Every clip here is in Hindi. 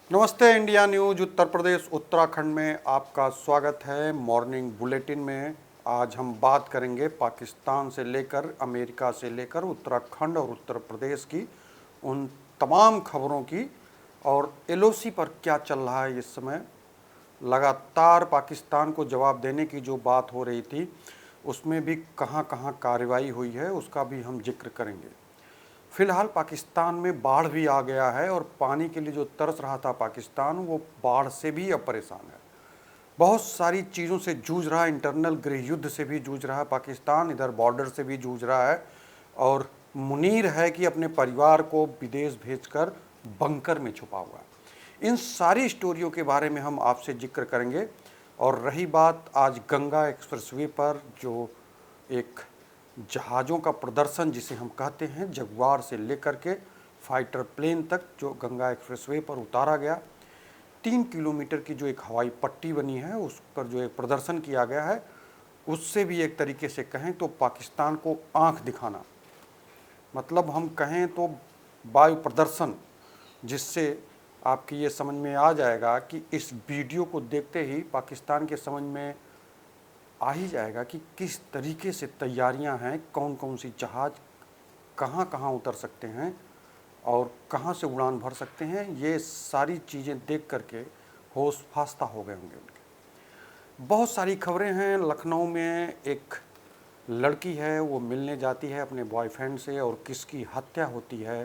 नमस्ते इंडिया न्यूज उत्तर प्रदेश उत्तराखंड में आपका स्वागत है। मॉर्निंग बुलेटिन में आज हम बात करेंगे पाकिस्तान से लेकर अमेरिका से लेकर उत्तराखंड और उत्तर प्रदेश की उन तमाम खबरों की और एलओसी पर क्या चल रहा है इस समय। लगातार पाकिस्तान को जवाब देने की जो बात हो रही थी उसमें भी कहां कहां कार्रवाई हुई है उसका भी हम जिक्र करेंगे। फिलहाल पाकिस्तान में बाढ़ भी आ गया है और पानी के लिए जो तरस रहा था पाकिस्तान वो बाढ़ से भी अब परेशान है। बहुत सारी चीज़ों से जूझ रहा है, इंटरनल गृह युद्ध से भी जूझ रहा है पाकिस्तान, इधर बॉर्डर से भी जूझ रहा है और मुनीर है कि अपने परिवार को विदेश भेजकर बंकर में छुपा हुआ है। इन सारी स्टोरियों के बारे में हम आपसे जिक्र करेंगे। और रही बात आज गंगा एक्सप्रेसवे पर जो एक जहाज़ों का प्रदर्शन जिसे हम कहते हैं, जगुआर से लेकर के फाइटर प्लेन तक जो गंगा एक्सप्रेसवे पर उतारा गया, 3 किलोमीटर की जो एक हवाई पट्टी बनी है उस पर जो एक प्रदर्शन किया गया है, उससे भी एक तरीके से कहें तो पाकिस्तान को आंख दिखाना, मतलब हम कहें तो वायु प्रदर्शन, जिससे आपकी ये समझ में आ जाएगा कि इस वीडियो को देखते ही पाकिस्तान के समझ में आ ही जाएगा कि किस तरीके से तैयारियां हैं, कौन कौन सी जहाज़ कहां कहां उतर सकते हैं और कहां से उड़ान भर सकते हैं। ये सारी चीज़ें देख करके होश फास्ता हो गए होंगे उनके। बहुत सारी खबरें हैं। लखनऊ में एक लड़की है, वो मिलने जाती है अपने बॉयफ्रेंड से और किसकी हत्या होती है,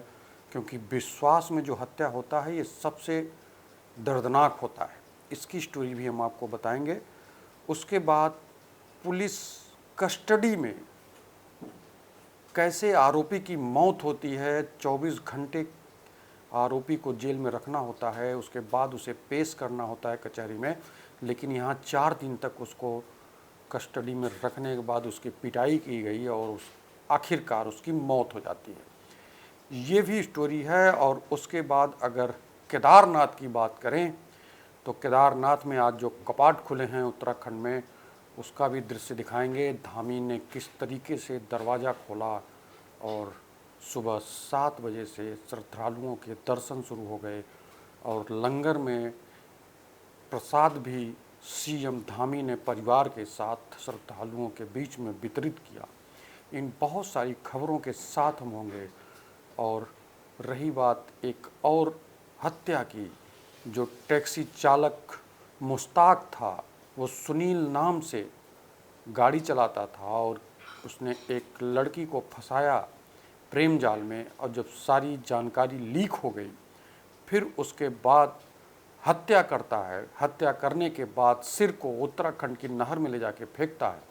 क्योंकि विश्वास में जो हत्या होता है ये सबसे दर्दनाक होता है। इसकी स्टोरी भी हम आपको बताएंगे। उसके बाद पुलिस कस्टडी में कैसे आरोपी की मौत होती है, 24 घंटे आरोपी को जेल में रखना होता है, उसके बाद उसे पेश करना होता है कचहरी में, लेकिन यहाँ 4 दिन तक उसको कस्टडी में रखने के बाद उसकी पिटाई की गई और आखिरकार उसकी मौत हो जाती है। ये भी स्टोरी है। और उसके बाद अगर केदारनाथ की बात करें तो केदारनाथ में आज जो कपाट खुले हैं उत्तराखंड में, उसका भी दृश्य दिखाएंगे। धामी ने किस तरीके से दरवाज़ा खोला और सुबह 7 बजे से श्रद्धालुओं के दर्शन शुरू हो गए और लंगर में प्रसाद भी सीएम धामी ने परिवार के साथ श्रद्धालुओं के बीच में वितरित किया। इन बहुत सारी खबरों के साथ हम होंगे। और रही बात एक और हत्या की, जो टैक्सी चालक मुश्ताक था, वो सुनील नाम से गाड़ी चलाता था और उसने एक लड़की को फंसाया प्रेम जाल में, और जब सारी जानकारी लीक हो गई फिर उसके बाद हत्या करता है। हत्या करने के बाद सिर को उत्तराखंड की नहर में ले जाके फेंकता है,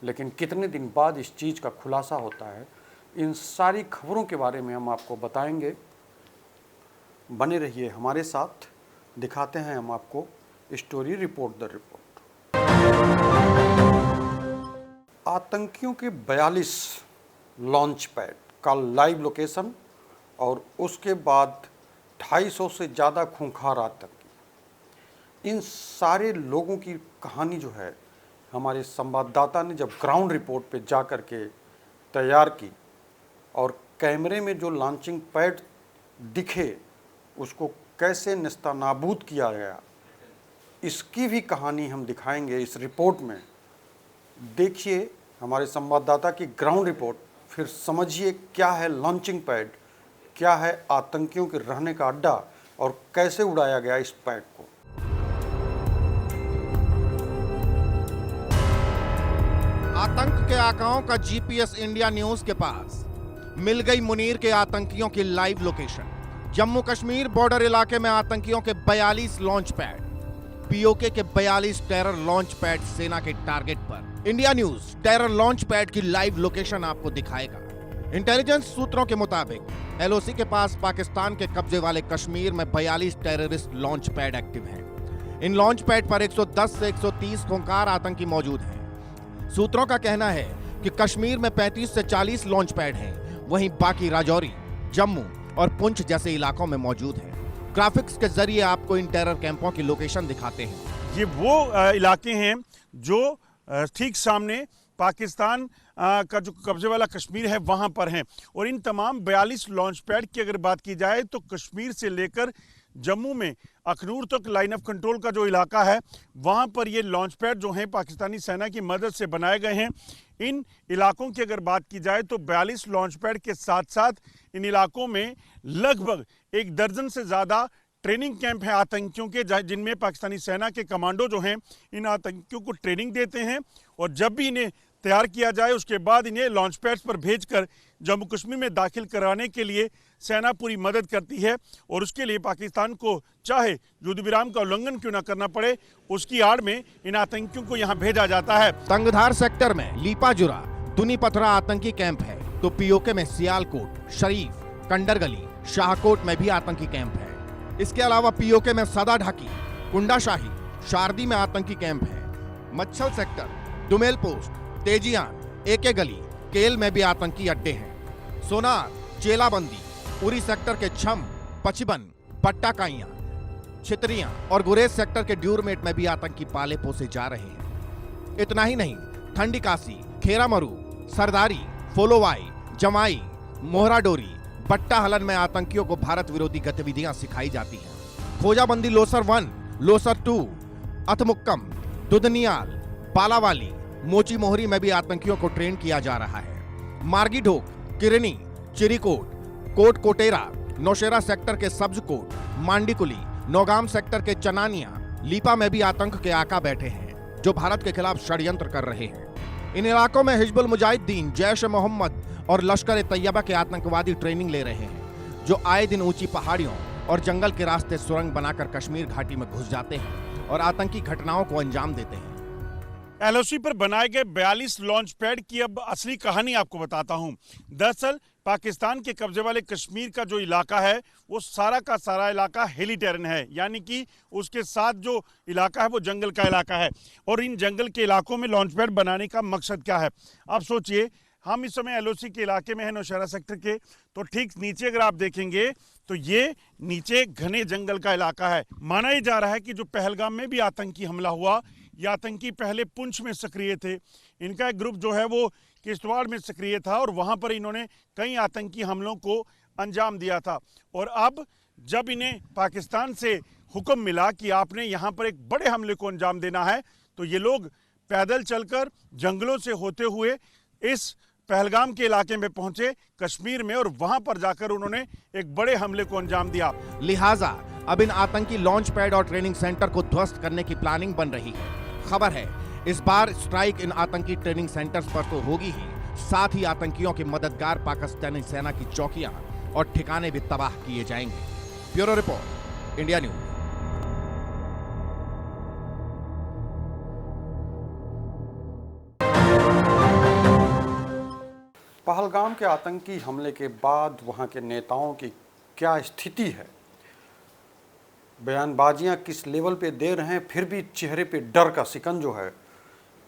लेकिन कितने दिन बाद इस चीज़ का खुलासा होता है। इन सारी खबरों के बारे में हम आपको बताएंगे। बने रहिए हमारे साथ, दिखाते हैं हम आपको स्टोरी रिपोर्ट दर रिपोर्ट। आतंकियों के 42 लॉन्च पैड का लाइव लोकेशन और उसके बाद 250 से ज़्यादा खूंखार आतंकी। इन सारे लोगों की कहानी जो है हमारे संवाददाता ने जब ग्राउंड रिपोर्ट पे जा कर के तैयार की और कैमरे में जो लॉन्चिंग पैड दिखे उसको कैसे नेस्तनाबूद किया गया, इसकी भी कहानी हम दिखाएंगे इस रिपोर्ट में। देखिए हमारे संवाददाता की ग्राउंड रिपोर्ट, फिर समझिए क्या है लॉन्चिंग पैड, क्या है आतंकियों के रहने का अड्डा और कैसे उड़ाया गया इस पैड को। आतंक के आकाओं का जीपीएस इंडिया न्यूज के पास। मिल गई मुनीर के आतंकियों की live location. Jammu Kashmir border इलाके में आतंकियों के 42 लॉन्च पैड, पीओके के 42 टेरर लॉन्च पैड सेना के टारगेट पर। India news terror launch pad की लाइव लोकेशन आपको दिखाएगा। इंटेलिजेंस सूत्रों के मुताबिक एलओसी के पास पाकिस्तान के कब्जे वाले कश्मीर में 42 टेररिस्ट लॉन्च पैड एक्टिव हैं। इन लॉन्च पैड पर 110 से 130 खूंखार आतंकी मौजूद हैं। सूत्रों का कहना है कि कश्मीर में 35 से 40 लॉन्च पैड हैं, वहीं बाकी राजौरी, जम्मू और पुंछ जैसे इलाकों में मौजूद हैं। ग्राफिक्स के जरिए आपको इन टेरर कैंपों की लोकेशन दिखाते हैं। ये वो इलाके हैं जो ठीक सामने पाकिस्तान का जो कब्जे वाला कश्मीर है वहां पर हैं। और इन तमाम 42 लॉन्च पैड की अगर बात की जाए तो कश्मीर से लेकर जम्मू में अखनूर तक लाइन ऑफ कंट्रोल का जो इलाका है वहाँ पर ये लॉन्च पैड जो हैं पाकिस्तानी सेना की मदद से बनाए गए हैं। इन इलाकों की अगर बात की जाए तो 42 लॉन्च पैड के साथ साथ इन इलाकों में लगभग 1 दर्जन से ज़्यादा ट्रेनिंग कैंप हैं आतंकियों के, जिनमें पाकिस्तानी सेना के कमांडो जो हैं इन आतंकियों को ट्रेनिंग देते हैं और जब भी इन्हें तैयार किया जाए उसके बाद इन्हें लॉन्च पैड्स पर भेजकर जम्मू कश्मीर में दाखिल कराने के लिए सेना पूरी मदद करती है और उसके लिए पाकिस्तान को चाहे युद्ध विराम का उल्लंघन क्यों ना करना पड़े, उसकी आड़ में इन आतंकियों को यहाँ भेजा जाता है। तंगधार सेक्टर में लीपाजुरा दुनीपथरा आतंकी कैंप है तो पीओके में सियालकोट, शरीफ, कंडरगली, शाहकोट में भी आतंकी कैंप है। इसके अलावा पीओके में सदा ढाकी, कुंडाशाही, शारदी में आतंकी कैंप है। मच्छल सेक्टर, दुमेल पोस्ट, तेजियान, एके गली, केल में भी आतंकी अड्डे हैं। सोनार, चेलाबंदी, उरी सेक्टर के छम, पचबन, पट्टाकाइयां, छितरियां और गुरेज सेक्टर के ड्यूरमेट में भी आतंकी पाले पोसे जा रहे हैं। इतना ही नहीं, ठंडी कासी, खेरामरू, सरदारी, फोलोवाई, जमाई, मोहराडोरी, बट्टा हलन में आतंकियों को भारत विरोधी गतिविधियां सिखाई जाती हैं। खोजाबंदी लोसर 1, लोसर 2, अथमुक्कम, दुदनियाल, पालावाली, मोची मोहरी में भी आतंकियों को ट्रेन किया जा रहा है। मार्गी ढोक, किरनी, चिरीकोट, कोट कोटेरा, नौशेरा सेक्टर के सब्जकोट, मांडीकुली, नौगाम सेक्टर के चनानिया, लीपा में भी आतंक के आका बैठे हैं जो भारत के खिलाफ षड्यंत्र कर रहे हैं। इन इलाकों में हिजबुल मुजाहिदीन, जैश ए मोहम्मद और लश्कर ए तैयबा के आतंकवादी ट्रेनिंग ले रहे हैं जो आए दिन ऊंची पहाड़ियों और जंगल के रास्ते सुरंग बनाकर कश्मीर घाटी में घुस जाते हैं और आतंकी घटनाओं को अंजाम देते हैं। एलओसी पर बनाए गए 42 लॉन्च पैड की अब असली कहानी आपको बताता हूं। दरअसल पाकिस्तान के कब्जे वाले कश्मीर का जो इलाका है वो सारा का सारा इलाका हिली टेरेन है, यानी कि उसके साथ जो इलाका है वो जंगल का इलाका है। और इन जंगल के इलाकों में लॉन्च पैड बनाने का मकसद क्या है? आप सोचिए, हम इस समय एलओसी के इलाके में है, नौशहरा सेक्टर के, तो ठीक नीचे अगर आप देखेंगे तो ये नीचे घने जंगल का इलाका है। माना ही जा रहा है कि जो पहलगाम में भी आतंकी हमला हुआ, ये आतंकी पहले पुंछ में सक्रिय थे। इनका एक ग्रुप जो है वो किश्तवाड़ में सक्रिय था और वहाँ पर इन्होंने कई आतंकी हमलों को अंजाम दिया था। और अब जब इन्हें पाकिस्तान से हुक्म मिला कि आपने यहाँ पर एक बड़े हमले को अंजाम देना है, तो ये लोग पैदल चलकर जंगलों से होते हुए इस पहलगाम के इलाके में पहुंचे कश्मीर में और वहां पर जाकर उन्होंने एक बड़े हमले को अंजाम दिया। लिहाजा अब इन आतंकी लॉन्च पैड और ट्रेनिंग सेंटर को ध्वस्त करने की प्लानिंग बन रही है। खबर है इस बार स्ट्राइक इन आतंकी ट्रेनिंग सेंटर्स पर तो होगी ही, साथ ही आतंकियों की मददगार पाकिस्तानी सेना की चौकियां और ठिकाने भी तबाह किए जाएंगे। Bureau report, India news. Pahalgam के आतंकी हमले के बाद वहाँ के नेताओं की क्या स्थिति है, बयानबाजियाँ किस लेवल पे दे रहे हैं, फिर भी चेहरे पे डर का सिकन जो है,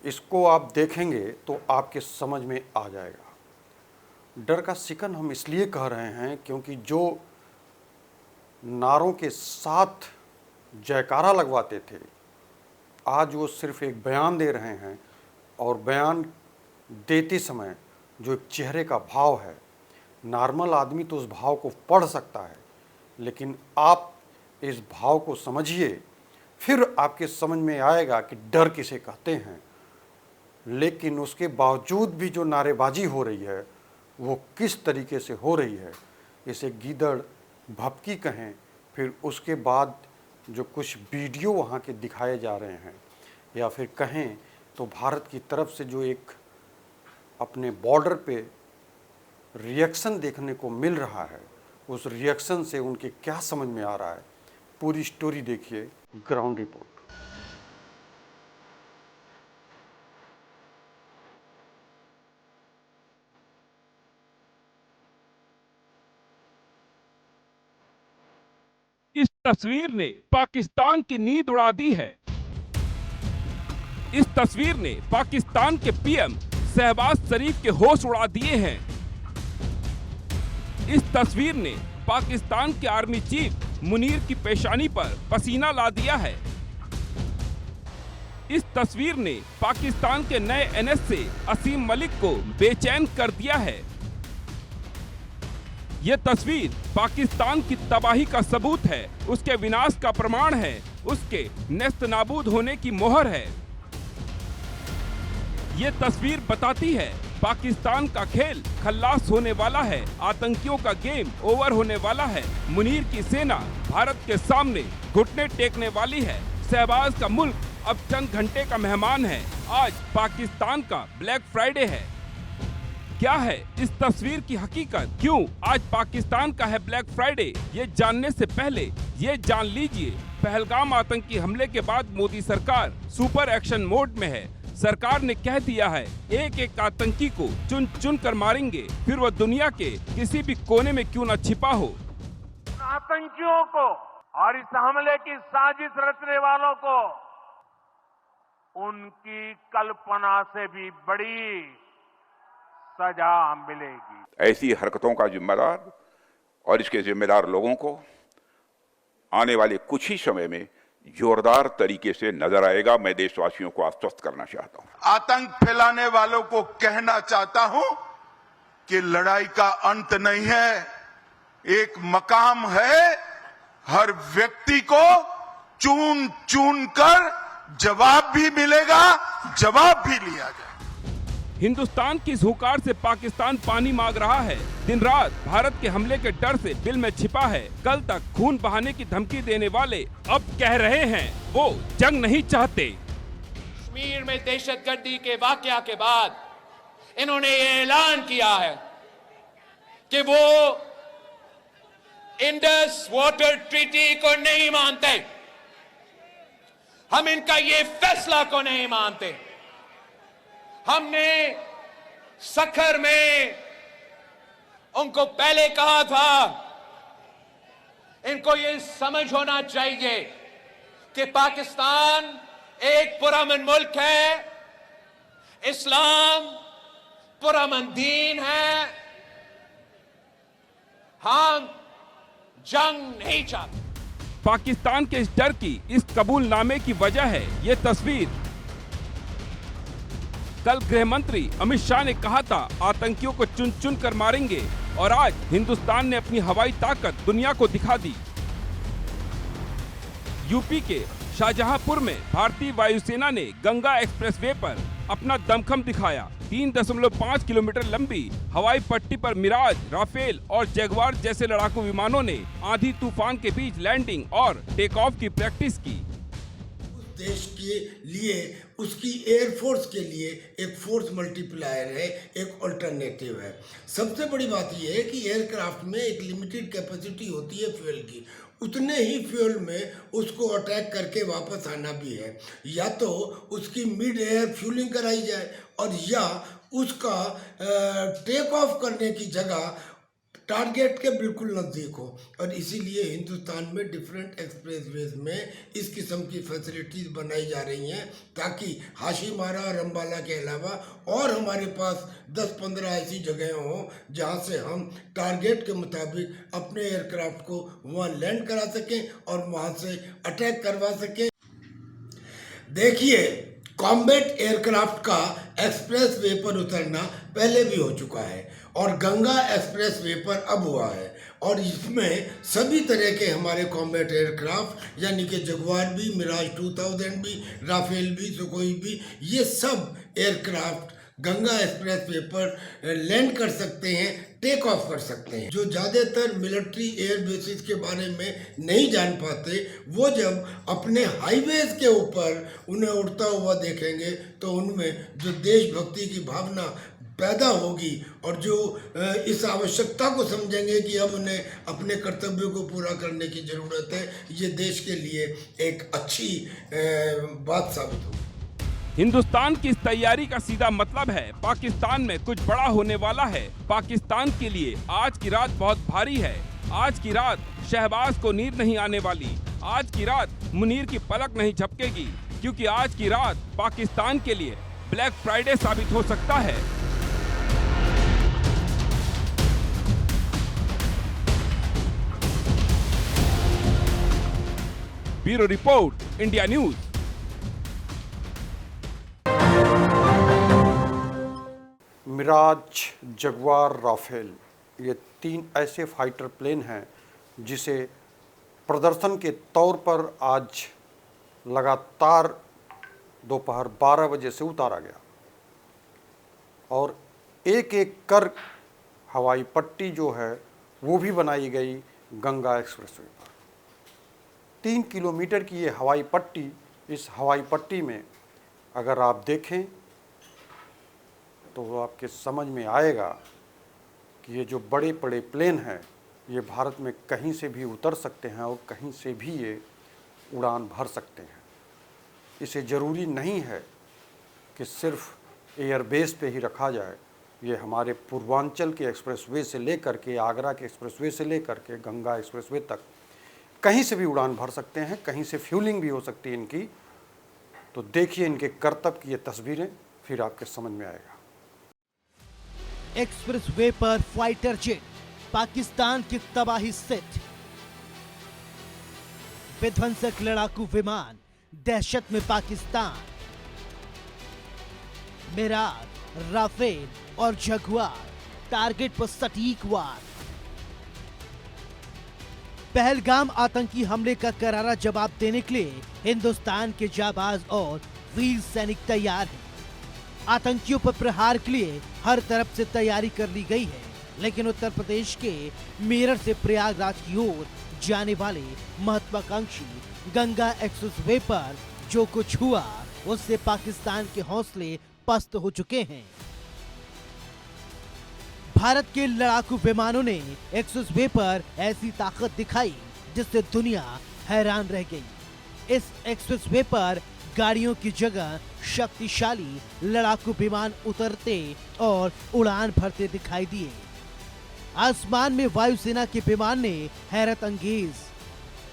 इसको आप देखेंगे तो आपके समझ में आ जाएगा। डर का सिकन हम इसलिए कह रहे हैं क्योंकि जो नारों के साथ जयकारा लगवाते थे, आज वो सिर्फ एक बयान दे रहे हैं और बयान देते समय जो एक चेहरे का भाव है, नॉर्मल आदमी तो उस भाव को पढ़ सकता है, लेकिन आप इस भाव को समझिए, फिर आपके समझ में आएगा कि डर किसे कहते हैं। लेकिन उसके बावजूद भी जो नारेबाजी हो रही है वो किस तरीके से हो रही है, इसे गीदड़ भपकी कहें, फिर उसके बाद जो कुछ वीडियो वहाँ के दिखाए जा रहे हैं, या फिर कहें तो भारत की तरफ से जो एक अपने बॉर्डर पे रिएक्शन देखने को मिल रहा है, उस रिएक्शन से उनके क्या समझ में आ रहा है, पूरी स्टोरी देखिए। Ground report. इस तस्वीर ने पाकिस्तान की नींद उड़ा दी है। इस तस्वीर ने पाकिस्तान के पीएम शहबाज शरीफ के होश उड़ा दिए हैं। इस तस्वीर ने पाकिस्तान के आर्मी चीफ मुनीर की पेशानी पर पसीना ला दिया है। इस तस्वीर ने पाकिस्तान के नए एनएस से असीम मलिक को बेचैन कर दिया है। ये तस्वीर पाकिस्तान की तबाही का सबूत है, उसके विनाश का प्रमाण है, उसके नेस्त नाबूद होने की मोहर है। ये तस्वीर बताती है पाकिस्तान का खेल खल्लास होने वाला है, आतंकियों का गेम ओवर होने वाला है। मुनीर की सेना भारत के सामने घुटने टेकने वाली है। शहबाज का मुल्क अब चंद घंटे का मेहमान है। आज पाकिस्तान का ब्लैक फ्राइडे है। क्या है इस तस्वीर की हकीकत? क्यों आज पाकिस्तान का है ब्लैक फ्राइडे? ये जानने से पहले ये जान लीजिए, पहलगाम आतंकी हमले के बाद मोदी सरकार सुपर एक्शन मोड में है। सरकार ने कह दिया है एक एक आतंकी को चुन चुन कर मारेंगे, फिर वह दुनिया के किसी भी कोने में क्यों न छिपा हो। आतंकियों को और इस हमले की साजिश रचने वालों को उनकी कल्पना से भी बड़ी सजा मिलेगी। ऐसी हरकतों का जिम्मेदार और इसके जिम्मेदार लोगों को आने वाले कुछ ही समय में जोरदार तरीके से नजर आएगा। मैं देशवासियों को आश्वस्त करना चाहता हूं। आतंक फैलाने वालों को कहना चाहता हूं कि लड़ाई का अंत नहीं है, एक मकाम है। हर व्यक्ति को चुन चुन कर जवाब भी मिलेगा, जवाब भी लिया जाए। हिंदुस्तान की इस हुकार से पाकिस्तान पानी मांग रहा है। दिन रात भारत के हमले के डर से दिल में छिपा है। कल तक खून बहाने की धमकी देने वाले अब कह रहे हैं वो जंग नहीं चाहते। कश्मीर में दहशतगर्दी के वाकया के बाद इन्होंने ये ऐलान किया है कि वो इंडस वाटर ट्रीटी को नहीं मानते। हम इनका ये फैसला को नहीं मानते। हमने सखर में उनको पहले कहा था, इनको ये समझ होना चाहिए कि पाकिस्तान एक पुरअमन मुल्क है, इस्लाम पुरअमन दीन है। हम जंग नहीं चाहते। पाकिस्तान के इस डर की, इस कबूलनामे की वजह है ये तस्वीर। कल गृह मंत्री अमित शाह ने कहा था आतंकियों को चुन चुन कर मारेंगे, और आज हिंदुस्तान ने अपनी हवाई ताकत दुनिया को दिखा दी। यूपी के शाहजहांपुर में भारतीय वायुसेना ने गंगा एक्सप्रेसवे पर अपना दमखम दिखाया। 3.5 किलोमीटर लंबी हवाई पट्टी पर मिराज, राफेल और जगुआर जैसे लड़ाकू विमानों ने आंधी तूफान के बीच लैंडिंग और टेक ऑफ की प्रैक्टिस की। देश के लिए, उसकी एयरफोर्स के लिए एक फोर्स मल्टीप्लायर है, एक अल्टरनेटिव है। सबसे बड़ी बात यह है कि एयरक्राफ्ट में एक लिमिटेड कैपेसिटी होती है फ्यूल की, उतने ही फ्यूल में उसको अटैक करके वापस आना भी है। या तो उसकी मिड एयर फ्यूलिंग कराई जाए और या उसका टेक ऑफ करने की जगह टारगेट के बिल्कुल नज़दीक हो। और इसीलिए हिंदुस्तान में डिफरेंट एक्सप्रेसवेज में इस किस्म की फैसिलिटीज़ बनाई जा रही हैं, ताकि हाशीमारा और अम्बाला के अलावा और हमारे पास 10-15 ऐसी जगह हों जहां से हम टारगेट के मुताबिक अपने एयरक्राफ्ट को वहां लैंड करा सकें और वहां से अटैक करवा सकें। देखिए, कॉम्बैट एयरक्राफ्ट का एक्सप्रेस वे पर उतरना पहले भी हो चुका है और गंगा एक्सप्रेस वे पर अब हुआ है, और इसमें सभी तरह के हमारे कॉम्बैट एयरक्राफ्ट यानी कि जगुआर भी, मिराज 2000 भी, राफेल भी, सुखोई भी, ये सब एयरक्राफ्ट गंगा एक्सप्रेस वे पर लैंड कर सकते हैं, टेक ऑफ कर सकते हैं। जो ज़्यादातर मिलिट्री एयर बेसिस के बारे में नहीं जान पाते, वो जब अपने हाईवेज के ऊपर उन्हें उड़ता हुआ देखेंगे तो उनमें जो देशभक्ति की भावना पैदा होगी और जो इस आवश्यकता को समझेंगे कि अब उन्हें अपने कर्तव्यों को पूरा करने की ज़रूरत है, ये देश के लिए एक अच्छी बात साबित होगी। हिंदुस्तान की इस तैयारी का सीधा मतलब है पाकिस्तान में कुछ बड़ा होने वाला है। पाकिस्तान के लिए आज की रात बहुत भारी है। आज की रात शहबाज को नींद नहीं आने वाली। आज की रात मुनीर की पलक नहीं झपकेगी, क्योंकि आज की रात पाकिस्तान के लिए ब्लैक फ्राइडे साबित हो सकता है। Bureau report, India News. Mirage, Jaguar, Rafale ये 3 ऐसे फाइटर प्लेन हैं जिसे प्रदर्शन के तौर पर आज लगातार दोपहर 12 बजे से उतारा गया और एक एक कर हवाई पट्टी जो है वो भी बनाई गई गंगा एक्सप्रेसवे पर। 3 किलोमीटर की ये हवाई पट्टी, इस हवाई पट्टी में अगर आप देखें तो आपके समझ में आएगा कि ये जो बड़े बड़े प्लेन हैं ये भारत में कहीं से भी उतर सकते हैं और कहीं से भी ये उड़ान भर सकते हैं। इसे ज़रूरी नहीं है कि सिर्फ एयरबेस पे ही रखा जाए। ये हमारे पूर्वांचल के एक्सप्रेसवे से लेकर के, आगरा के एक्सप्रेसवे से लेकर के गंगा एक्सप्रेसवे तक कहीं से भी उड़ान भर सकते हैं, कहीं से फ्यूलिंग भी हो सकती है इनकी। तो देखिए इनके करतब की ये तस्वीरें, फिर आपके समझ में आएगा। एक्सप्रेसवे पर फाइटर जेट, पाकिस्तान की तबाही सेट, विध्वंसक लड़ाकू विमान, दहशत में पाकिस्तान, मिराज, राफेल और जगुआर, टारगेट पर सटीक वार। पहलगाम आतंकी हमले का करारा जवाब देने के लिए हिंदुस्तान के जाबाज और वीर सैनिक तैयार हैं। आतंकियों पर प्रहार के लिए हर तरफ से तैयारी कर ली गई है, लेकिन उत्तर प्रदेश के मेरठ से प्रयागराज की ओर जाने वाले महत्वाकांक्षी गंगा एक्सप्रेसवे पर जो कुछ हुआ उससे पाकिस्तान के हौसले पस्त हो चुके हैं। भारत के लड़ाकू विमानों ने एक्सप्रेसवे पर ऐसी ताकत दिखाई जिससे दुनिया हैरान रह गई। इस एक्सप्रेसवे पर गाड़ियों की जगह शक्तिशाली लड़ाकू विमान उतरते और उड़ान भरते दिखाई दिए। आसमान में वायुसेना के विमान ने हैरत अंगेज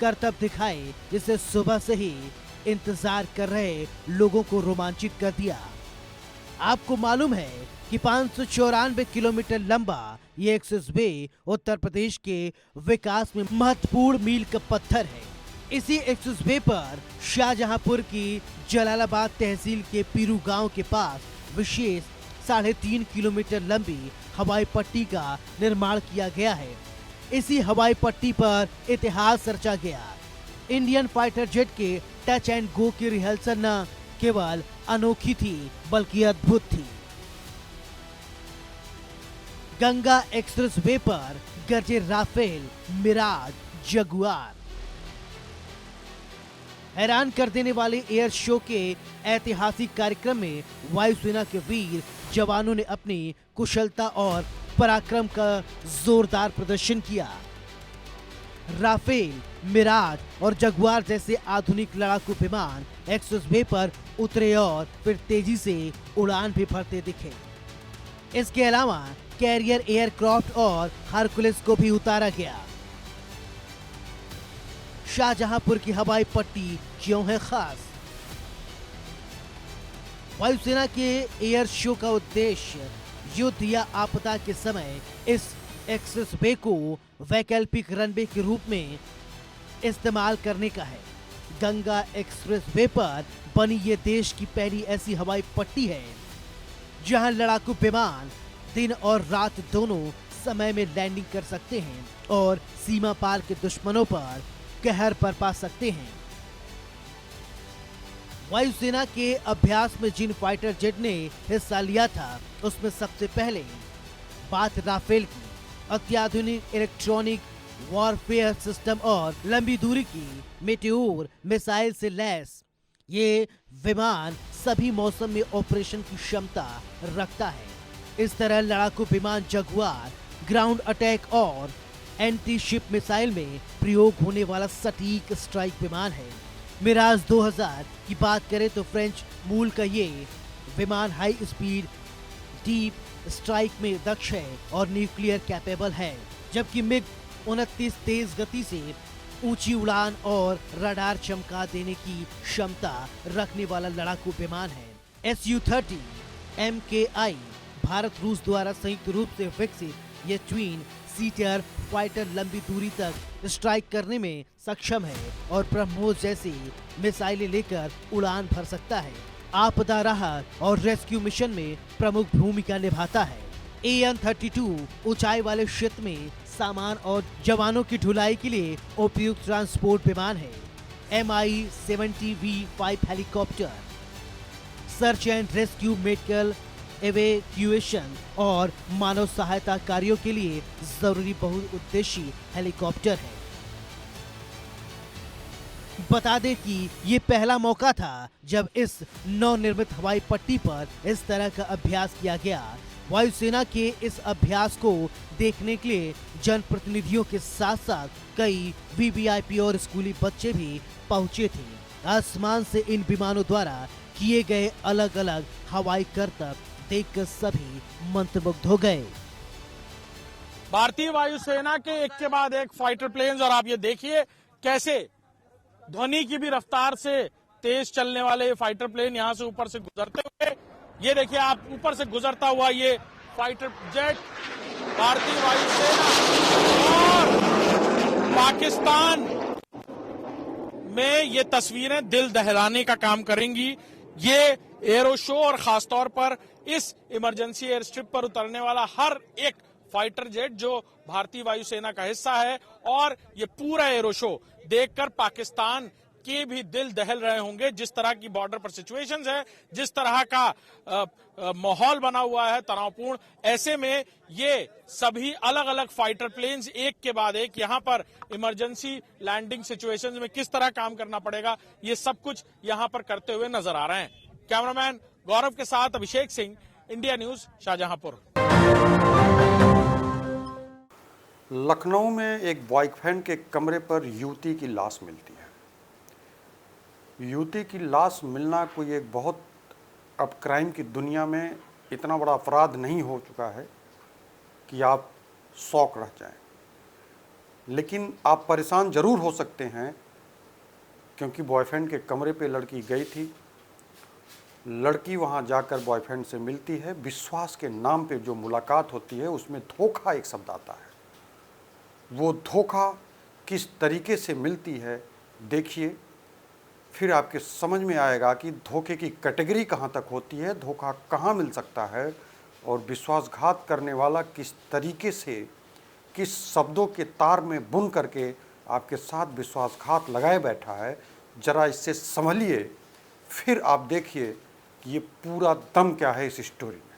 करतब दिखाए जिसे सुबह से ही इंतजार कर रहे लोगों को रोमांचित कर दिया। आपको मालूम है कि 594 किलोमीटर लंबा ये एक्सप्रेसवे उत्तर प्रदेश के विकास में महत्वपूर्ण मील का पत्थर है। इसी एक्सप्रेसवे पर शाहजहांपुर की जलालाबाद तहसील के पीरू गांव के पास विशेष 3.5 किलोमीटर लंबी हवाई पट्टी का निर्माण किया गया है। इसी हवाई पट्टी पर इतिहास रचा गया। इंडियन फाइटर जेट के टच एंड गो की रिहर्सल न केवल अनोखी थी बल्कि अद्भुत थी। गंगा एक्सप्रेसवे पर गरजे राफेल, मिराज, जगुआर। हैरान कर देने वाले एयर शो के ऐतिहासिक कार्यक्रम में वायुसेना के वीर जवानों ने अपनी कुशलता और पराक्रम का जोरदार प्रदर्शन किया। राफेल, मिराज और जगुआर जैसे आधुनिक लड़ाकू विमान एक्सप्रेसवे पर उतरे और फिर तेजी से उड़ान भी भरते दिखे। इसके अलावा कैरियर एयरक्राफ्ट और हरकुलिस को भी उतारा गया। शाहजहांपुर की हवाई पट्टी क्यों है खास? वायुसेना के एयर शो का उद्देश्य युद्ध या आपदा के समय इस एक्सप्रेसवे को वैकल्पिक रनवे के रूप में इस्तेमाल करने का है। गंगा एक्सप्रेसवे पर बनी ये देश की पहली ऐसी हवाई पट्टी है जहां लड़ाकू विमान दिन और रात दोनों समय में लैंडिंग कर सकते हैं और सीमा पार के दुश्मनों पर कहर बरपा सकते हैं। वायुसेना के अभ्यास में जिन फाइटर जेट ने हिस्सा लिया था उसमें सबसे पहले बात राफेल की। अत्याधुनिक इलेक्ट्रॉनिक वॉरफेयर सिस्टम और लंबी दूरी की मेटेओर मिसाइल से लैस ये विमान सभी मौसम में ऑपरेशन की क्षमता रखता है। इस तरह लड़ाकू विमान जगुआर ग्राउंड अटैक और एंटी शिप मिसाइल में प्रयोग होने वाला सटीक स्ट्राइक विमान है। मिराज 2000 की बात करें तो फ्रेंच मूल का ये विमान हाई स्पीड डीप स्ट्राइक में दक्ष है और न्यूक्लियर कैपेबल है, जबकि मिग 29 तेज गति से ऊंची उड़ान और रडार चमका देने की क्षमता रखने वाला लड़ाकू विमान है। Su-30 MKI भारत रूस द्वारा संयुक्त रूप से विकसित ये ट्विन सीटर फाइटर लंबी दूरी तक स्ट्राइक करने में सक्षम है और ब्रह्मोस जैसी मिसाइलें लेकर उड़ान भर सकता है। आपदा राहत और रेस्क्यू मिशन में प्रमुख भूमिका निभाता है। AN-32 ऊंचाई वाले क्षेत्र में सामान और जवानों की ढुलाई के लिए उपयुक्त ट्रांसपोर्ट विमान है। Mi-70V5 helicopter search and rescue, medical evacuation और मानव सहायता कार्यों के लिए जरूरी बहुउद्देशीय हेलीकॉप्टर है। बता दें कि ये पहला मौका था जब इस नवनिर्मित हवाई पट्टी पर इस तरह का अभ्यास किया गया। वायुसेना के इस अभ्यास को देखने के लिए जनप्रतिनिधियों के साथ साथ कई वीवीआईपी और स्कूली बच्चे भी पहुंचे थे। आसमान से इन विमानों द्वारा किए गए अलग अलग हवाई करतब देखकर सभी मंत्रमुग्ध हो गए। भारतीय वायुसेना के एक के बाद एक फाइटर प्लेन्स, और आप ये देखिए कैसे ध्वनि की भी रफ्तार से तेज चलने वाले फाइटर प्लेन यहां से ऊपर से गुजरते हुए, ये देखिए आप ऊपर से गुजरता हुआ ये फाइटर जेट भारतीय वायुसेना और पाकिस्तान में ये तस्वीरें दिल दहलाने का काम करेंगी। ये एरो शो और खासतौर पर इस इमरजेंसी एयर स्ट्रिप पर उतरने वाला हर एक फाइटर जेट जो भारतीय वायुसेना का हिस्सा है, और ये पूरा एरो शो देखकर पाकिस्तान के भी दिल दहल रहे होंगे। जिस तरह की बॉर्डर पर सिचुएशंस है, जिस तरह का माहौल बना हुआ है तनावपूर्ण, ऐसे में ये सभी अलग अलग फाइटर प्लेन्स एक के बाद एक यहाँ पर इमरजेंसी लैंडिंग सिचुएशंस में किस तरह काम करना पड़ेगा, ये सब कुछ यहाँ पर करते हुए नजर आ रहे हैं। कैमरामैन गौरव के साथ अभिषेक सिंह, इंडिया न्यूज, शाहजहांपुर। लखनऊ में एक बॉयफ्रेंड के कमरे पर युवती की लाश मिलती है। युवती की लाश मिलना कोई एक बहुत, अब क्राइम की दुनिया में इतना बड़ा अपराध नहीं हो चुका है कि आप शौक रह जाएं, लेकिन आप परेशान ज़रूर हो सकते हैं क्योंकि बॉयफ्रेंड के कमरे पे लड़की गई थी। लड़की वहाँ जाकर बॉयफ्रेंड से मिलती है। विश्वास के नाम पे जो मुलाकात होती है उसमें धोखा एक शब्द आता है। वो धोखा किस तरीके से मिलती है देखिए, फिर आपके समझ में आएगा कि धोखे की कैटेगरी कहाँ तक होती है, धोखा कहाँ मिल सकता है, और विश्वासघात करने वाला किस तरीके से, किस शब्दों के तार में बुन करके आपके साथ विश्वासघात लगाए बैठा है। ज़रा इससे संभलिए, फिर आप देखिए कि ये पूरा दम क्या है इस स्टोरी में।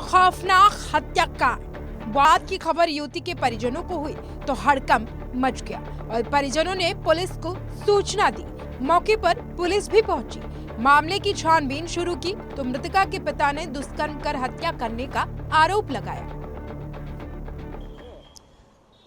खौफनाक हत्याकांड, बाद की खबर युवती के परिजनों को हुई तो हड़कंप मच गया और परिजनों ने पुलिस को सूचना दी। मौके पर पुलिस भी पहुंची, मामले की छानबीन शुरू की तो मृतका के पिता ने दुष्कर्म कर हत्या करने का आरोप लगाया।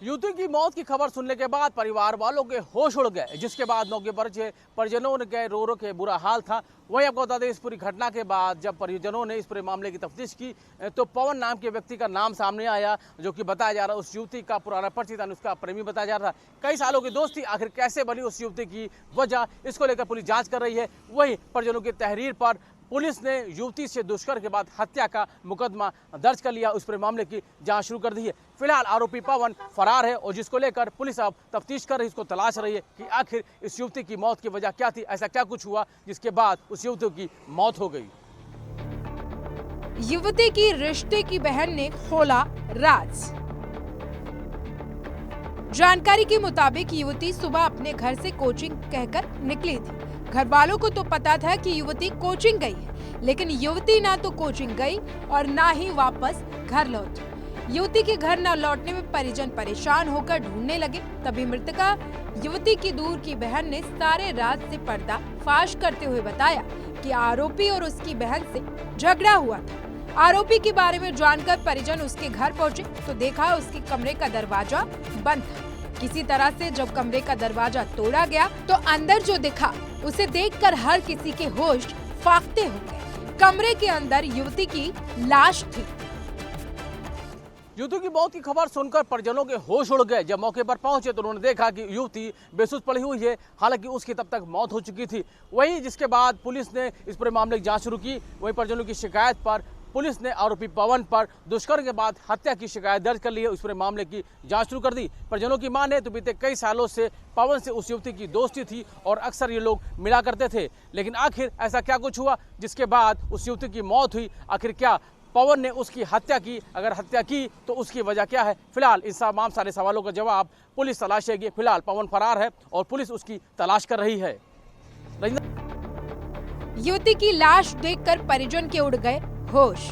युवती की मौत की खबर सुनने के बाद परिवार वालों के होश उड़ गए, जिसके बाद मौके पर परिजनों ने गए, रो रो के बुरा हाल था। वहीं आपको बता दें, इस पूरी घटना के बाद जब परिजनों ने इस पूरे मामले की तफ्तीश की तो पवन नाम के व्यक्ति का नाम सामने आया, जो कि बताया जा रहा है उस युवती का पुराना परिचित, उसका प्रेमी बताया जा रहा था। कई सालों की दोस्ती आखिर कैसे बनी उस युवती की वजह, इसको लेकर पुलिस जांच कर रही है। वहीं परिजनों की तहरीर पर पुलिस ने युवती से दुष्कर्म के बाद हत्या का मुकदमा दर्ज कर लिया, उस पूरे मामले की जांच शुरू कर दी है। फिलहाल आरोपी पवन फरार है और जिसको लेकर पुलिस अब तफ्तीश कर रही है, इसको तलाश रही है कि आखिर इस युवती की मौत की वजह क्या थी, ऐसा क्या कुछ हुआ जिसके बाद उस युवती की मौत हो गई। युवती की रिश्ते की बहन ने खोला राज। जानकारी के मुताबिक युवती सुबह अपने घर से कोचिंग कहकर निकली थी। घर वालों को तो पता था कि युवती कोचिंग गई है, लेकिन युवती ना तो कोचिंग गई और ना ही वापस घर लौटी। युवती के घर न लौटने में परिजन परेशान होकर ढूंढने लगे। तभी मृतका युवती की दूर की बहन ने सारे राज से पर्दा फाश करते हुए बताया कि आरोपी और उसकी बहन से झगड़ा हुआ था। आरोपी के बारे में जानकर परिजन उसके घर पहुंचे तो देखा उसके कमरे का दरवाजा बंद था। किसी तरह से जब कमरे का दरवाजा तोड़ा गया तो अंदर जो दिखा उसे देखकर हर किसी के होश फाख्ते हो गए। कमरे के अंदर युवती की लाश थी। युवती की मौत की खबर सुनकर परिजनों के होश उड़ गए। जब मौके पर पहुंचे तो उन्होंने देखा कि युवती बेसुध पड़ी हुई है, हालांकि उसकी तब तक मौत हो चुकी थी। वहीं जिसके बाद पुलिस ने इस पूरे मामले की जांच शुरू की। वहीं परिजनों की शिकायत पर पुलिस ने आरोपी पवन पर दुष्कर्म के बाद हत्या की शिकायत दर्ज कर ली है, उस पूरे मामले की जांच शुरू कर दी। परिजनों की माने तो बीते कई सालों से पवन से उस युवती की दोस्ती थी और अक्सर ये लोग मिला करते थे, लेकिन आखिर ऐसा क्या कुछ हुआ जिसके बाद उस युवती की मौत हुई, आखिर क्या पवन ने उसकी हत्या की। अगर हत्या की तो उसकी वजह क्या है? फिलहाल इन तमाम सारे सवालों का जवाब पुलिस तलाशेगी। फिलहाल पवन फरार है और पुलिस उसकी तलाश कर रही है। युवती की लाश देखकर परिजन के उड़ गए होश।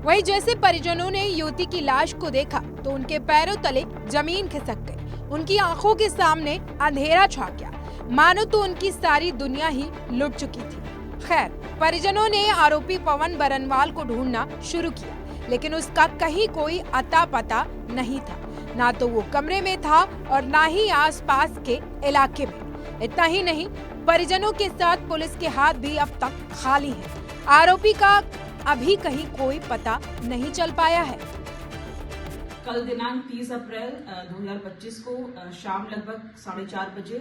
वहीं जैसे परिजनों ने युवती की लाश को देखा तो उनके पैरों तले जमीन खिसक गई। उनकी आंखों के सामने अंधेरा छा गया, मानो तो उनकी सारी दुनिया ही लुट चुकी थी। खैर, परिजनों ने आरोपी पवन बरनवाल को ढूंढना शुरू किया, लेकिन उसका कहीं कोई अता पता नहीं था। ना तो वो कमरे में था और ना ही आसपास के इलाके में। इतना ही नहीं, परिजनों के साथ पुलिस के हाथ भी अब तक खाली हैं। आरोपी का अभी कहीं कोई पता नहीं चल पाया है। कल दिनांक 30 अप्रैल 2025 को शाम लगभग 4:30 बजे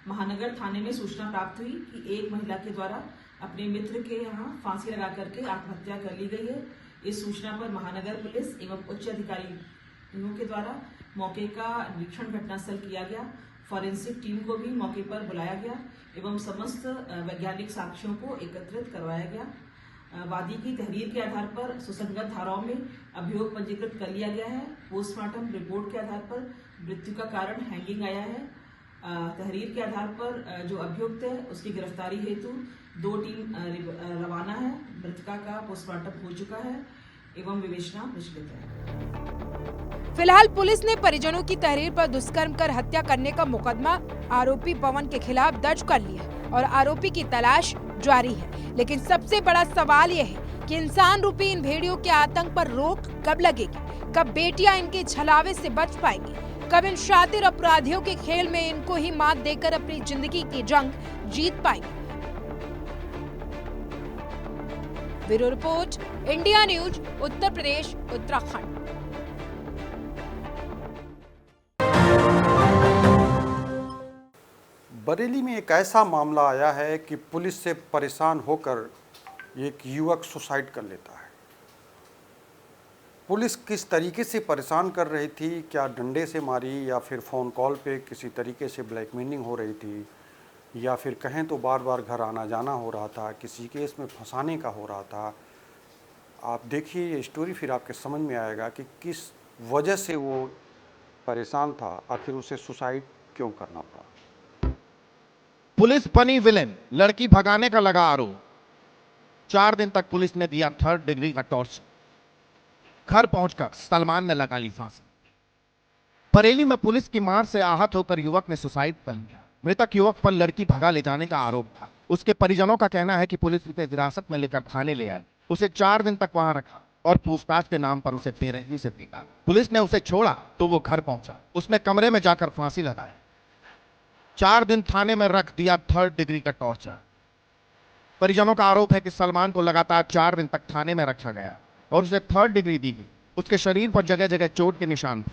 महानगर थाने में सूचना प्राप्त हुई कि एक महिला के द्वारा अपने मित्र के यहाँ फांसी लगा करके आत्महत्या कर ली गई है। इस सूचना पर महानगर पुलिस एवं उच्च अधिकारियों के द्वारा मौके का निरीक्षण घटनास्थल किया गया। फॉरेंसिक टीम को भी मौके पर बुलाया गया एवं समस्त वैज्ञानिक साक्ष्यों को एकत्रित करवाया गया। वादी की तहरीर के आधार पर सुसंगत धाराओं में अभियोग पंजीकृत कर लिया गया है। पोस्टमार्टम रिपोर्ट के आधार पर मृत्यु का कारण हैंगिंग आया है। तहरीर के आधार पर जो अभियुक्त है उसकी गिरफ्तारी हेतु 2 टीम रवाना है। मृतका का पोस्टमार्टम हो चुका है एवं विवेचना प्रचलित है। फिलहाल पुलिस ने परिजनों की तहरीर पर दुष्कर्म कर हत्या करने का मुकदमा आरोपी पवन के खिलाफ दर्ज कर लिया और आरोपी की तलाश जारी है। लेकिन सबसे बड़ा सवाल यह है कि इंसान रूपी इन भेड़ियों के आतंक पर रोक कब लगेगी? कब बेटियां इनके छलावे से बच पाएंगी? कब इन शातिर अपराधियों के खेल में इनको ही मात देकर अपनी जिंदगी की जंग जीत पाएंगे? Bureau report, India news, Uttar Pradesh, Uttarakhand. Bareilly में एक ऐसा मामला आया है कि पुलिस से परेशान होकर एक युवक सुसाइड कर लेता है। पुलिस किस तरीके से परेशान कर रही थी, क्या डंडे से मारी या फिर फ़ोन कॉल पे किसी तरीके से ब्लैकमेलिंग हो रही थी, या फिर कहें तो बार बार घर आना जाना हो रहा था, किसी केस में फंसाने का हो रहा था। आप देखिए ये स्टोरी, फिर आपके समझ में आएगा कि किस वजह से वो परेशान था, आखिर उसे सुसाइड क्यों करना पड़ा। पुलिस बनी विलेन, लड़की भगाने का लगा आरोप। 4 दिन तक पुलिस ने दिया 3rd डिग्री का टॉर्चर। घर पहुंचकर सलमान ने लगा ली फांसी। बरेली में पुलिस की मार से आहत होकर युवक ने सुसाइड कर लिया। मृतक युवक पर लड़की भगा ले जाने का आरोप था। उसके परिजनों का कहना है कि पुलिस उसे हिरासत में लेकर थाने ले आई, उसे 4 दिन तक वहां रखा और पूछताछ के नाम पर उसे बेरहमी से पीटा। पुलिस ने उसे छोड़ा तो वो घर पहुंचा। उसने कमरे में जाकर फांसी लगाई। 4 दिन थाने में रख दिया 3rd डिग्री का टॉर्चर। परिजनों का आरोप है कि सलमान को लगातार 4 दिन तक थाने में रखा गया और उसे 3rd डिग्री दी गई। उसके शरीर पर जगह जगह चोट के निशान थे।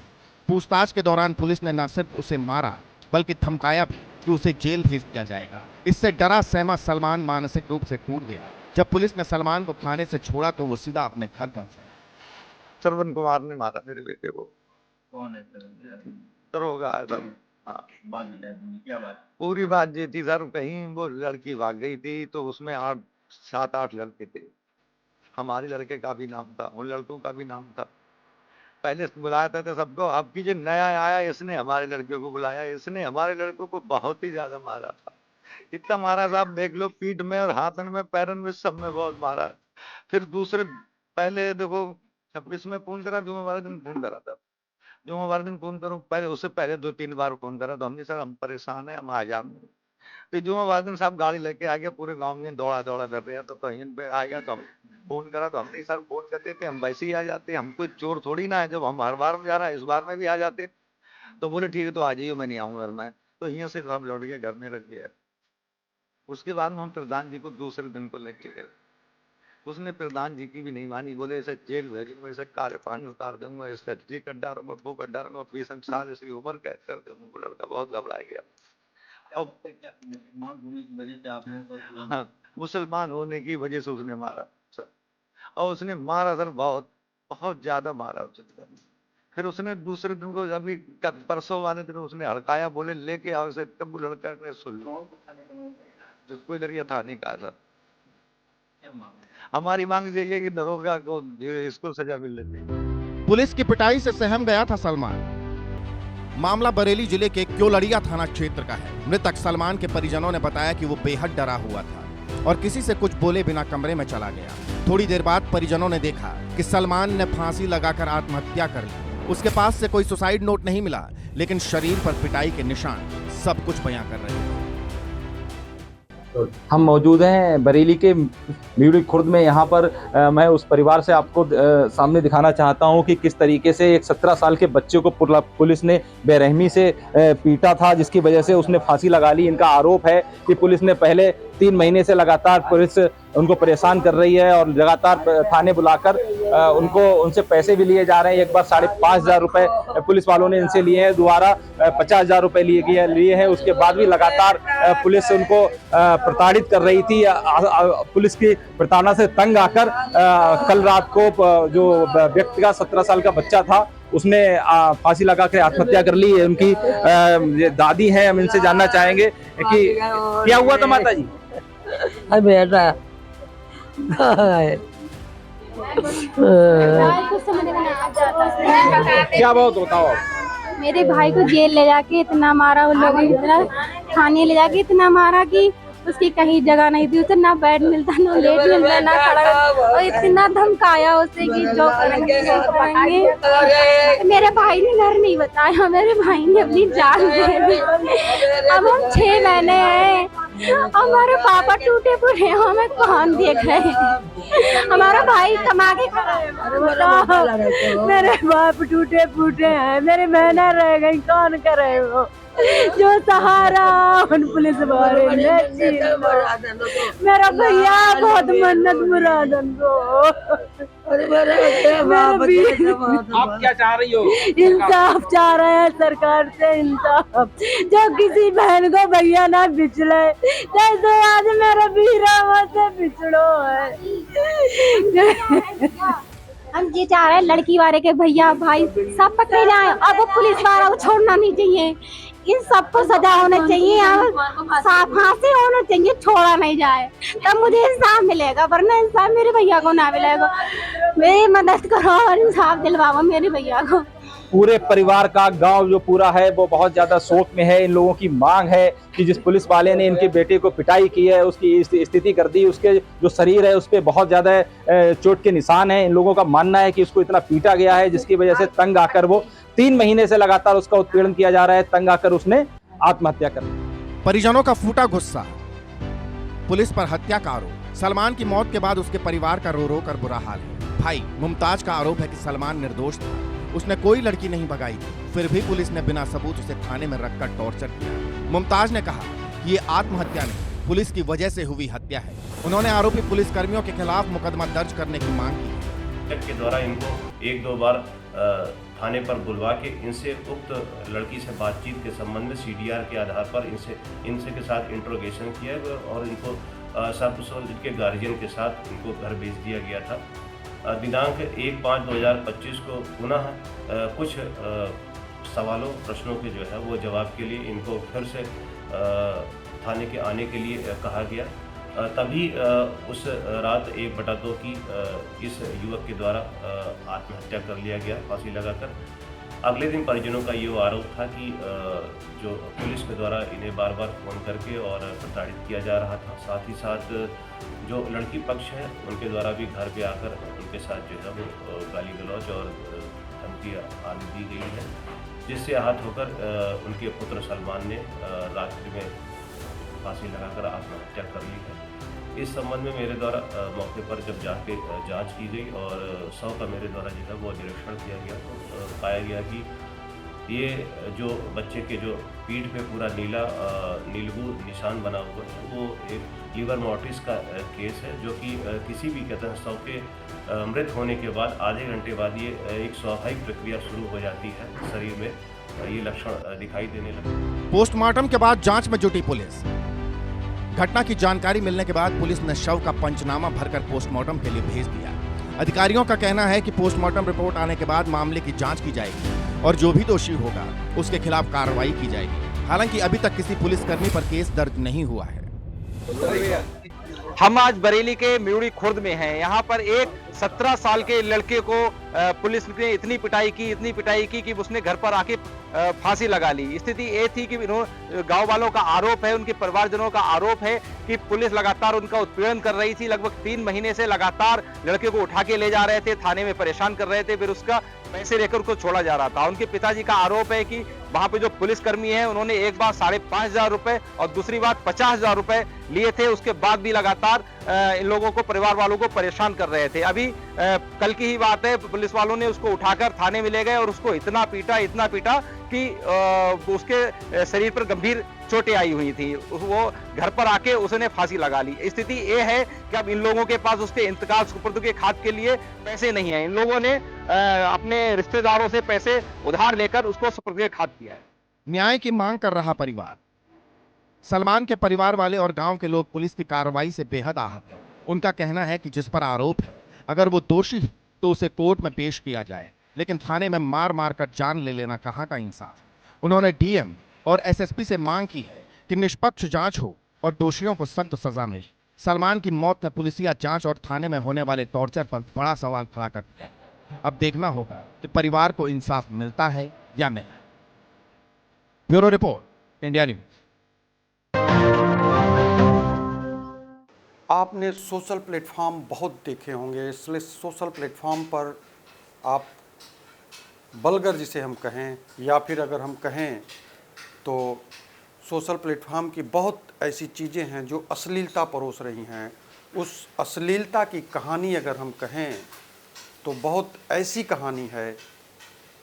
पूछताछ के दौरान पुलिस ने न सिर्फ उसे मारा बल्कि धमकाया भी कि उसे जेल भेज दिया जाएगा। इससे डरा सहमा सलमान मानसिक रूप से टूट गया। जब पुलिस ने सलमान को थाने से छोड़ा तो वो सीधा अपने घर पहुंचा। श्रवण कुमार ने मारा मेरे बेटे को। कौन है? दरोगा है सर। हाँ, क्या बात? पूरी बात ये थी सर, कहीं वो लड़की भाग गई थी तो उसमें 7-8 लड़के थे। हमारे लड़के का भी नाम था, उन लड़कों का भी नाम था। पहले बुलाया था सबको, अब की जो नया आया इसने हमारे लड़के को बुलाया। इसने हमारे लड़कों को बहुत ही ज्यादा मारा था। इतना मारा साहब देख लो, पीठ में और हाथन में पैरन में सब में बहुत मारा। फिर दूसरे पहले देखो 26 में फोन करा, जुम्मेवार दिन फोन करा था। जुम्मेवार दिन फोन करो, पहले उससे पहले 2-3 बार फोन करा तो हमने सर हम परेशान है, हम आ जाए। फिर जुम्मेवार दिन साहब गाड़ी लेके आ गया, पूरे गाँव में दौड़ा कर रहे हैं तो कहीं पे आ गया तो हम फोन करा तो हमने सर फोन करते थे, हम वैसे ही आ जाते। हम कोई चोर थोड़ी ना है, जब हम हर बार में जा रहा है इस बार में भी आ जाते। तो बोले ठीक है तो आ जाइए, मैं नहीं आऊंगा घर में। तो यहाँ से सब लौट के घर में रख दिया। उसके बाद में हम प्रधान जी को दूसरे दिन को लेके गए। उसने प्रधान जी की भी नहीं मानी, बोले ऐसे जेल भेजूंगा, ऐसे काले पानी उतार दूंगा, इसका जी कर डालूंगा, वो कर डालूंगा, 20 साल इसकी उम्र कैद कर दूंगा। लड़का बहुत घबरा गया। हाँ, मुसलमान होने की वजह से उसने मारा सर, और उसने मारा सर बहुत ज्यादा मारा। फिर उसने दूसरे दिन को अभी परसों वाले दिन उसने हड़काया, बोले लेके आओ इसे। तब लड़का ने सुन लो, कोई लड़किया था नहीं कहा सर। हमारी मांग यही है कि दरोगा को इसको सजा मिलनी चाहिए। पुलिस की पिटाई से सहम गया था सलमान। मामला बरेली जिले के क्योलड़िया थाना क्षेत्र का है। मृतक सलमान के परिजनों ने बताया कि वो बेहद डरा हुआ था और किसी से कुछ बोले बिना कमरे में चला गया। थोड़ी देर बाद परिजनों ने देखा कि सलमान ने फांसी लगाकर आत्महत्या कर ली। उसके पास से कोई सुसाइड नोट नहीं मिला, लेकिन शरीर पर पिटाई के निशान सब कुछ बयां कर रहे थे। हम मौजूद हैं बरेली के म्यूरी खुर्द में। यहाँ पर मैं उस परिवार से आपको सामने दिखाना चाहता हूँ कि किस तरीके से एक 17 साल के बच्चे को पुलिस ने बेरहमी से पीटा था, जिसकी वजह से उसने फांसी लगा ली। इनका आरोप है कि पुलिस ने पहले 3 महीने से लगातार पुलिस उनको परेशान कर रही है और लगातार थाने बुलाकर उनसे पैसे भी लिए जा रहे हैं। एक बार 5,500 रुपए पुलिस वालों ने इनसे लिए हैं, दोबारा 50,000 रुपए लिए हैं। उसके बाद भी लगातार पुलिस उनको प्रताड़ित कर रही थी। पुलिस की प्रताड़ना से तंग आकर कल रात को जो व्यक्ति का 17 साल का बच्चा था उसने फांसी लगा कर आत्महत्या कर ली है। उनकी दादी हैं, हम इनसे जानना चाहेंगे कि क्या हुआ था माता जी? बेटा क्या बात बताओ आप? मेरे भाई को जेल ले जाके इतना मारा उन लोगों ने, इतना थाने ले जाके इतना मारा कि उसकी कहीं जगह नहीं थी। उसे ना बेड मिलता, ना लेट मिलता, ना खड़ा, और इतना धमकाया उसे कि जो करेंगे। मेरे भाई ने घर नहीं बताया, मेरे भाई ने अपनी जान दे दी। अब हम 6 महीने हैं, हमारे पापा टूटे फूटे हैं, हमें कौन देख रहे हैं? हमारा भाई कमा के मेरे बाप टूटे फूटे हैं, मेरे बहना रह गई, कौन करे वो? जो सहारा उन पुलिस वाले ने, मेरा भैया बहुत मन्नत मुरादन को। आप क्या चाह रही हो? इंसाफ चाह रहे हैं सरकार से, इंसाफ। जो किसी बहन को भैया ना बिछले, जैसे आज मेरा वीरा से बिछड़ो है। हम ये चाह रहे हैं लड़की वाले के भैया भाई सब पकड़े जाए। अब वो पुलिस वाला को छोड़ना नहीं चाहिए, इन सबको सजा होना चाहिए, फांसी होना चाहिए, छोड़ा नहीं जाए, तब मुझे इंसाफ मिलेगा, वरना इंसाफ मेरे भैया को ना मिलेगा। मेरी मदद करो और इंसाफ दिलवाओ मेरे भैया को। पूरे परिवार का गांव जो पूरा है वो बहुत ज्यादा शोक में है। इन लोगों की मांग है कि जिस पुलिस वाले ने इनके बेटे को पिटाई की है, उसकी स्थिति कर दी, उसके जो शरीर है उस पर बहुत ज्यादा चोट के निशान है। इन लोगों का मानना है कि उसको इतना पीटा गया है जिसकी वजह से तंग आकर वो 3 महीने से लगातार उसका उत्पीड़न किया जा रहा है, तंग आकर उसने आत्महत्या कर ली। परिजनों का फूटा गुस्सा, पुलिस पर हत्या का आरोप। सलमान की मौत के बाद उसके परिवार का रो रो कर बुरा हाल है। भाई मुमताज का आरोप है कि सलमान निर्दोष था, उसने कोई लड़की नहीं भगाई थी, फिर भी पुलिस ने बिना सबूत उसे थाने में रखकर टॉर्चर किया। मुमताज ने कहा कि ये आत्महत्या नहीं, पुलिस की वजह से हुई हत्या है। उन्होंने आरोपी पुलिस कर्मियों के खिलाफ मुकदमा दर्ज करने की मांग की है। के द्वारा इनको 1-2 बार थाने पर बुलवा के इनसे उक्त लड़की से बातचीत के संबंध में CDR के आधार पर इनसे के साथ इंट्रोगेशन किया और इनको सब इनके गार्जियन के साथ इनको घर भेज दिया गया था। दिनांक 1/5/2025 को पुनः कुछ सवालों प्रश्नों के जो है वो जवाब के लिए इनको फिर से थाने के आने के लिए कहा गया। तभी उस रात 1/2 की इस युवक के द्वारा आत्महत्या कर लिया गया फांसी लगाकर। अगले दिन परिजनों का ये आरोप था कि जो पुलिस के द्वारा इन्हें बार बार फ़ोन करके और प्रताड़ित किया जा रहा था। साथ ही साथ जो लड़की पक्ष है उनके द्वारा भी घर पे आकर उनके साथ जो है वो गाली गलौज और धमकी आदि दी गई है, जिससे आहत होकर उनके पुत्र सलमान ने रात्रि में फांसी लगाकर आत्महत्या कर ली है। इस संबंध में मेरे द्वारा मौके पर जब जाके जांच की गई और 100 का मेरे द्वारा जो है वो निरीक्षण किया गया तो पाया गया कि ये जो बच्चे के जो पीठ पे पूरा नीलगू निशान बना हुआ है वो एक लीवर मोर्टिस का केस है, जो कि किसी भी कहते हैं 100 के मृत होने के बाद आधे घंटे बाद ये एक स्वाभाविक प्रक्रिया शुरू हो जाती है, शरीर में ये लक्षण दिखाई देने लगे। पोस्टमार्टम के बाद जांच में जुटी पुलिस। घटना की जानकारी मिलने के बाद पुलिस ने शव का पंचनामा भरकर पोस्टमार्टम के लिए भेज दिया। अधिकारियों का कहना है कि पोस्टमार्टम रिपोर्ट आने के बाद मामले की जांच की जाएगी और जो भी दोषी होगा उसके खिलाफ कार्रवाई की जाएगी। हालांकि अभी तक किसी पुलिसकर्मी पर केस दर्ज नहीं हुआ है। हम आज बरेली के म्यूड़ी खुर्द में हैं। यहाँ पर एक 17 साल के लड़के को पुलिस ने इतनी पिटाई की कि उसने घर पर आके फांसी लगा ली। स्थिति ये थी कि गांव वालों का आरोप है, उनके परिवारजनों का आरोप है कि पुलिस लगातार उनका उत्पीड़न कर रही थी। लगभग 3 महीने से लगातार लड़के को उठा के ले जा रहे थे, थाने में परेशान कर रहे थे, फिर उसका पैसे लेकर उसको छोड़ा जा रहा था। उनके पिताजी का आरोप है कि वहां पे जो पुलिसकर्मी है उन्होंने एक बार 5,500 रुपए और दूसरी बार 50,000 रुपए लिए थे। उसके बाद भी लगातार इन लोगों को, परिवार वालों को परेशान कर रहे थे। अभी कल की ही बात है, पुलिस वालों ने उसको उठाकर थाने में ले गए और उसको इतना पीटा कि उसके शरीर पर गंभीर चोटें आई हुई थी। वो घर पर आके उसने फांसी लगा ली। स्थिति ये है कि अब इन लोगों के पास उसके इंतकाल सुपुर्द के खाद के लिए पैसे नहीं है। इन लोगों ने अपने रिश्तेदारों से पैसे उधार लेकर उसको सुपुर्द के खाद किया है। न्याय की मांग कर रहा परिवार। सलमान के परिवार वाले और गांव के लोग पुलिस की कार्रवाई से बेहद आहत हैं। उनका कहना है कि जिस पर आरोप है, अगर वो दोषी है तो उसे कोर्ट में पेश किया जाए, लेकिन थाने में मार कर जान ले लेना कहाँ का इंसाफ। उन्होंने डीएम और एसएसपी से मांग की है कि निष्पक्ष जांच हो और दोषियों को सख्त सजा मिले। सलमान की मौत ने पुलिसिया जांच और थाने में होने वाले टॉर्चर पर बड़ा सवाल खड़ा कर दिया। अब देखना होगा कि परिवार को इंसाफ मिलता है या नहीं। Bureau report, India news. आपने सोशल प्लेटफॉर्म बहुत देखे होंगे, इसलिए सोशल प्लेटफॉर्म पर आप बल्गर जिसे हम कहें या फिर अगर हम कहें तो सोशल प्लेटफॉर्म की बहुत ऐसी चीज़ें हैं जो अश्लीलता परोस रही हैं। उस अश्लीलता की कहानी अगर हम कहें तो बहुत ऐसी कहानी है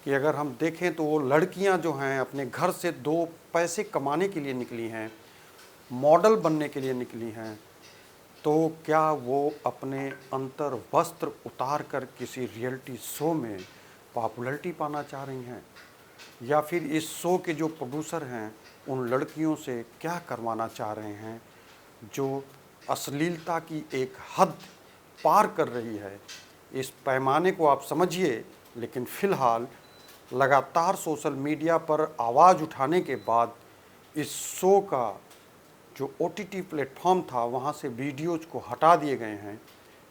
कि अगर हम देखें तो वो लड़कियां जो हैं अपने घर से 2 पैसे कमाने के लिए निकली हैं, मॉडल बनने के लिए निकली हैं, तो क्या वो अपने अंतर वस्त्र उतार कर किसी रियलिटी शो में पॉपुलैरिटी पाना चाह रही हैं, या फिर इस शो के जो प्रोड्यूसर हैं उन लड़कियों से क्या करवाना चाह रहे हैं जो अश्लीलता की एक हद पार कर रही है। इस पैमाने को आप समझिए, लेकिन फ़िलहाल लगातार सोशल मीडिया पर आवाज़ उठाने के बाद इस शो का जो OTT प्लेटफॉर्म था वहाँ से वीडियोज़ को हटा दिए गए हैं।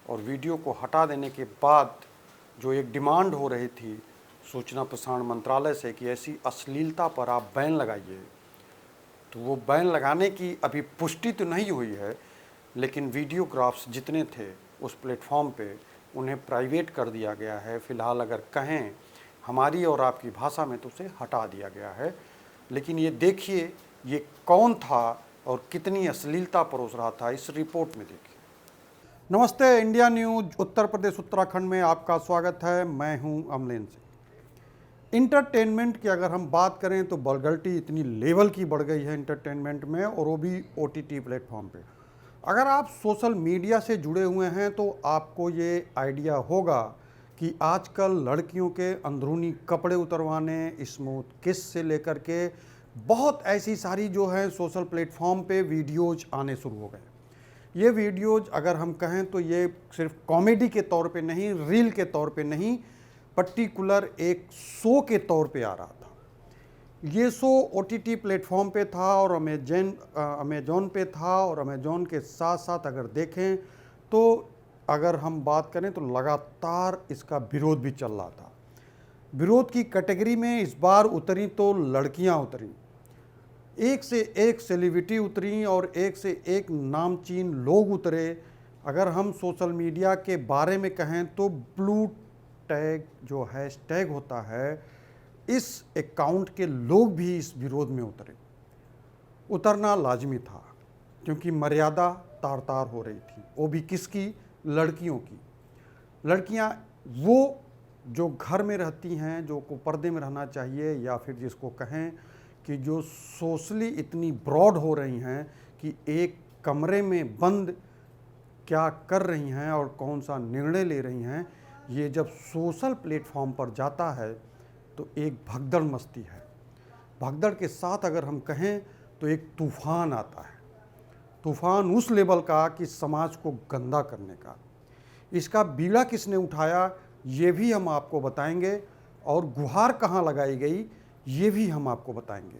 और वीडियो को हटा देने के बाद जो एक डिमांड हो रही थी सूचना प्रसारण मंत्रालय से कि ऐसी अश्लीलता पर आप बैन लगाइए, तो वो बैन लगाने की अभी पुष्टि तो नहीं हुई है, लेकिन वीडियोग्राफ्स जितने थे उस प्लेटफॉर्म पे उन्हें प्राइवेट कर दिया गया है। फ़िलहाल अगर कहें हमारी और आपकी भाषा में तो उसे हटा दिया गया है। लेकिन ये देखिए ये कौन था और कितनी अश्लीलता परोस रहा था, इस रिपोर्ट में देखिए। नमस्ते, इंडिया न्यूज उत्तर प्रदेश उत्तराखंड में आपका स्वागत है। मैं हूं अमलेन सिंह। इंटरटेनमेंट की अगर हम बात करें तो वल्गैरिटी इतनी लेवल की बढ़ गई है इंटरटेनमेंट में, और वो भी OTT प्लेटफॉर्म पे। अगर आप सोशल मीडिया से जुड़े हुए हैं तो आपको ये आइडिया होगा कि आजकल लड़कियों के अंदरूनी कपड़े उतरवाने, स्मूथ किस से लेकर के बहुत ऐसी सारी जो है सोशल प्लेटफॉर्म पे वीडियोज आने शुरू हो गए। ये वीडियोज अगर हम कहें तो ये सिर्फ कॉमेडी के तौर पे नहीं, रील के तौर पे नहीं, पर्टिकुलर एक शो के तौर पे आ रहा था। ये शो OTT प्लेटफॉर्म पे था और अमेजॉन पे था, और अमेजॉन के साथ साथ अगर देखें तो अगर हम बात करें तो लगातार इसका विरोध भी चल रहा था। विरोध की कैटेगरी में इस बार उतरी तो लड़कियां उतरी, एक से एक सेलिब्रिटी उतरी और एक से एक नामचीन लोग उतरे। अगर हम सोशल मीडिया के बारे में कहें तो ब्लू टैग जो हैशटैग होता है, इस अकाउंट के लोग भी इस विरोध में उतरे। उतरना लाजमी था क्योंकि मर्यादा तार तार हो रही थी, वो भी किसकी? लड़कियों की। लड़कियां वो जो घर में रहती हैं, जो को पर्दे में रहना चाहिए, या फिर जिसको कहें कि जो सोशली इतनी ब्रॉड हो रही हैं कि एक कमरे में बंद क्या कर रही हैं और कौन सा निर्णय ले रही हैं, ये जब सोशल प्लेटफॉर्म पर जाता है तो एक भगदड़ मस्ती है। भगदड़ के साथ अगर हम कहें तो एक तूफ़ान आता है। तूफ़ान उस लेवल का कि समाज को गंदा करने का। इसका बीड़ा किसने उठाया ये भी हम आपको बताएंगे, और गुहार कहाँ लगाई गई ये भी हम आपको बताएंगे।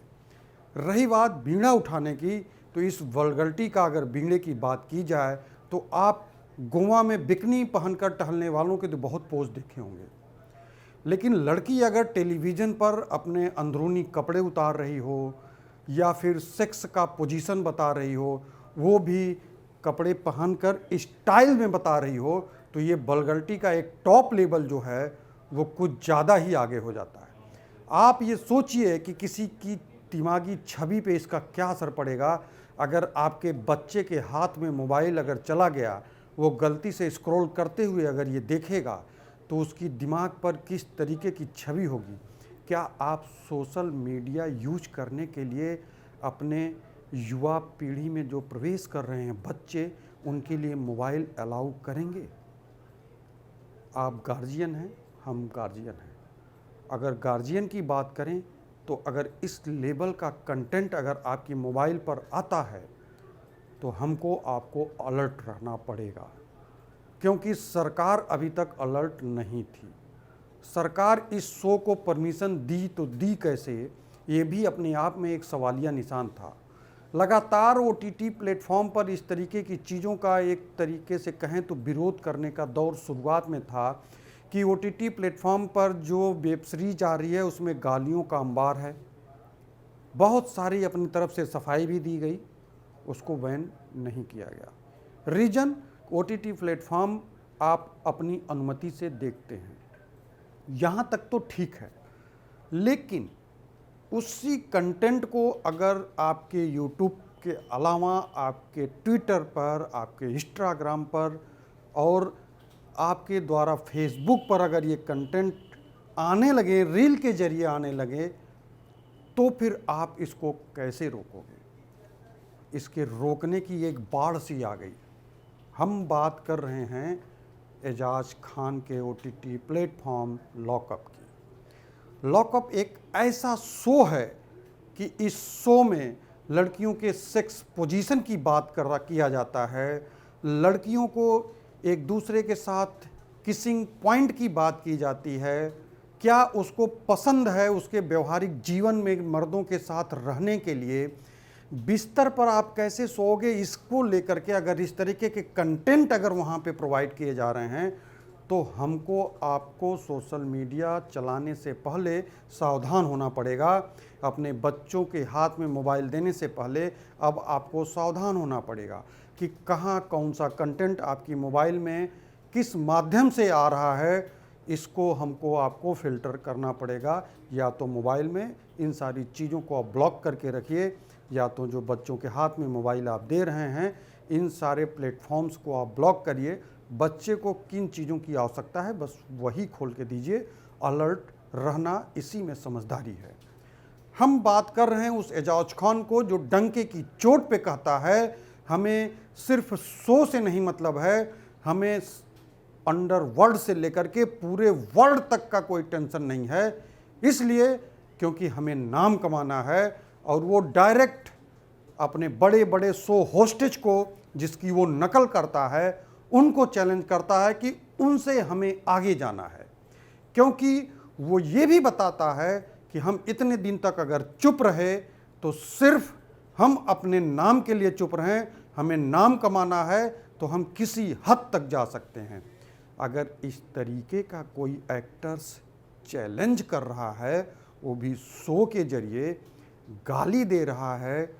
रही बात बीड़ा उठाने की, तो इस वल्गैरिटी का अगर बीड़े की बात की जाए तो आप गोवा में बिकनी पहनकर टहलने वालों के तो बहुत पोस्ट देखे होंगे, लेकिन लड़की अगर टेलीविज़न पर अपने अंदरूनी कपड़े उतार रही हो या फिर सेक्स का पोजीशन बता रही हो, वो भी कपड़े पहनकर स्टाइल में बता रही हो, तो ये वल्गैरिटी का एक टॉप लेवल जो है वो कुछ ज़्यादा ही आगे हो जाता है। आप ये सोचिए कि किसी की दिमागी छवि पे इसका क्या असर पड़ेगा अगर आपके बच्चे के हाथ में मोबाइल अगर चला गया, वो गलती से स्क्रॉल करते हुए अगर ये देखेगा तो उसकी दिमाग पर किस तरीके की छवि होगी। क्या आप सोशल मीडिया यूज करने के लिए अपने युवा पीढ़ी में जो प्रवेश कर रहे हैं बच्चे, उनके लिए मोबाइल अलाउ करेंगे? आप गार्जियन हैं, हम गार्जियन हैं। अगर गार्जियन की बात करें तो अगर इस लेवल का कंटेंट अगर आपकी मोबाइल पर आता है तो हमको आपको अलर्ट रहना पड़ेगा, क्योंकि सरकार अभी तक अलर्ट नहीं थी। सरकार इस शो को परमिशन दी तो दी कैसे, ये भी अपने आप में एक सवालिया निशान था। लगातार OTT प्लेटफॉर्म पर इस तरीके की चीज़ों का एक तरीके से कहें तो विरोध करने का दौर शुरुआत में था कि OTT प्लेटफॉर्म पर जो वेब सीरीज आ रही है उसमें गालियों का अंबार है। बहुत सारी अपनी तरफ से सफाई भी दी गई, उसको बैन नहीं किया गया। रीजन, OTT प्लेटफॉर्म आप अपनी अनुमति से देखते हैं, यहाँ तक तो ठीक है, लेकिन उसी कंटेंट को अगर आपके यूट्यूब के अलावा आपके ट्विटर पर, आपके इंस्टाग्राम पर और आपके द्वारा फेसबुक पर अगर ये कंटेंट आने लगे, रील के जरिए आने लगे, तो फिर आप इसको कैसे रोकोगे? इसके रोकने की एक बाढ़ सी आ गई। हम बात कर रहे हैं एजाज खान के OTT प्लेटफॉर्म लॉकअप की। लॉकअप एक ऐसा शो है कि इस शो में लड़कियों के सेक्स पोजीशन की बात किया जाता है, लड़कियों को एक दूसरे के साथ किसिंग पॉइंट की बात की जाती है, क्या उसको पसंद है उसके व्यवहारिक जीवन में मर्दों के साथ रहने के लिए, बिस्तर पर आप कैसे सोओगे, इसको लेकर के अगर इस तरीके के कंटेंट अगर वहाँ पे प्रोवाइड किए जा रहे हैं तो हमको आपको सोशल मीडिया चलाने से पहले सावधान होना पड़ेगा। अपने बच्चों के हाथ में मोबाइल देने से पहले अब आपको सावधान होना पड़ेगा कि कहाँ कौन सा कंटेंट आपकी मोबाइल में किस माध्यम से आ रहा है, इसको हमको आपको फ़िल्टर करना पड़ेगा। या तो मोबाइल में इन सारी चीज़ों को आप ब्लॉक करके रखिए, या तो जो बच्चों के हाथ में मोबाइल आप दे रहे हैं इन सारे प्लेटफॉर्म्स को आप ब्लॉक करिए। बच्चे को किन चीज़ों की आवश्यकता है बस वही खोल के दीजिए। अलर्ट रहना इसी में समझदारी है। हम बात कर रहे हैं उस एजाज खान को जो डंके की चोट पे कहता है हमें सिर्फ शो से नहीं मतलब है, हमें अंडरवर्ल्ड से लेकर के पूरे वर्ल्ड तक का कोई टेंशन नहीं है, इसलिए क्योंकि हमें नाम कमाना है। और वो डायरेक्ट अपने बड़े बड़े शो होस्टेज को जिसकी वो नकल करता है उनको चैलेंज करता है कि उनसे हमें आगे जाना है, क्योंकि वो ये भी बताता है कि हम इतने दिन तक अगर चुप रहे तो सिर्फ हम अपने नाम के लिए चुप रहें, हमें नाम कमाना है तो हम किसी हद तक जा सकते हैं। अगर इस तरीके का कोई एक्टर्स चैलेंज कर रहा है, वो भी शो के जरिए गाली दे रहा है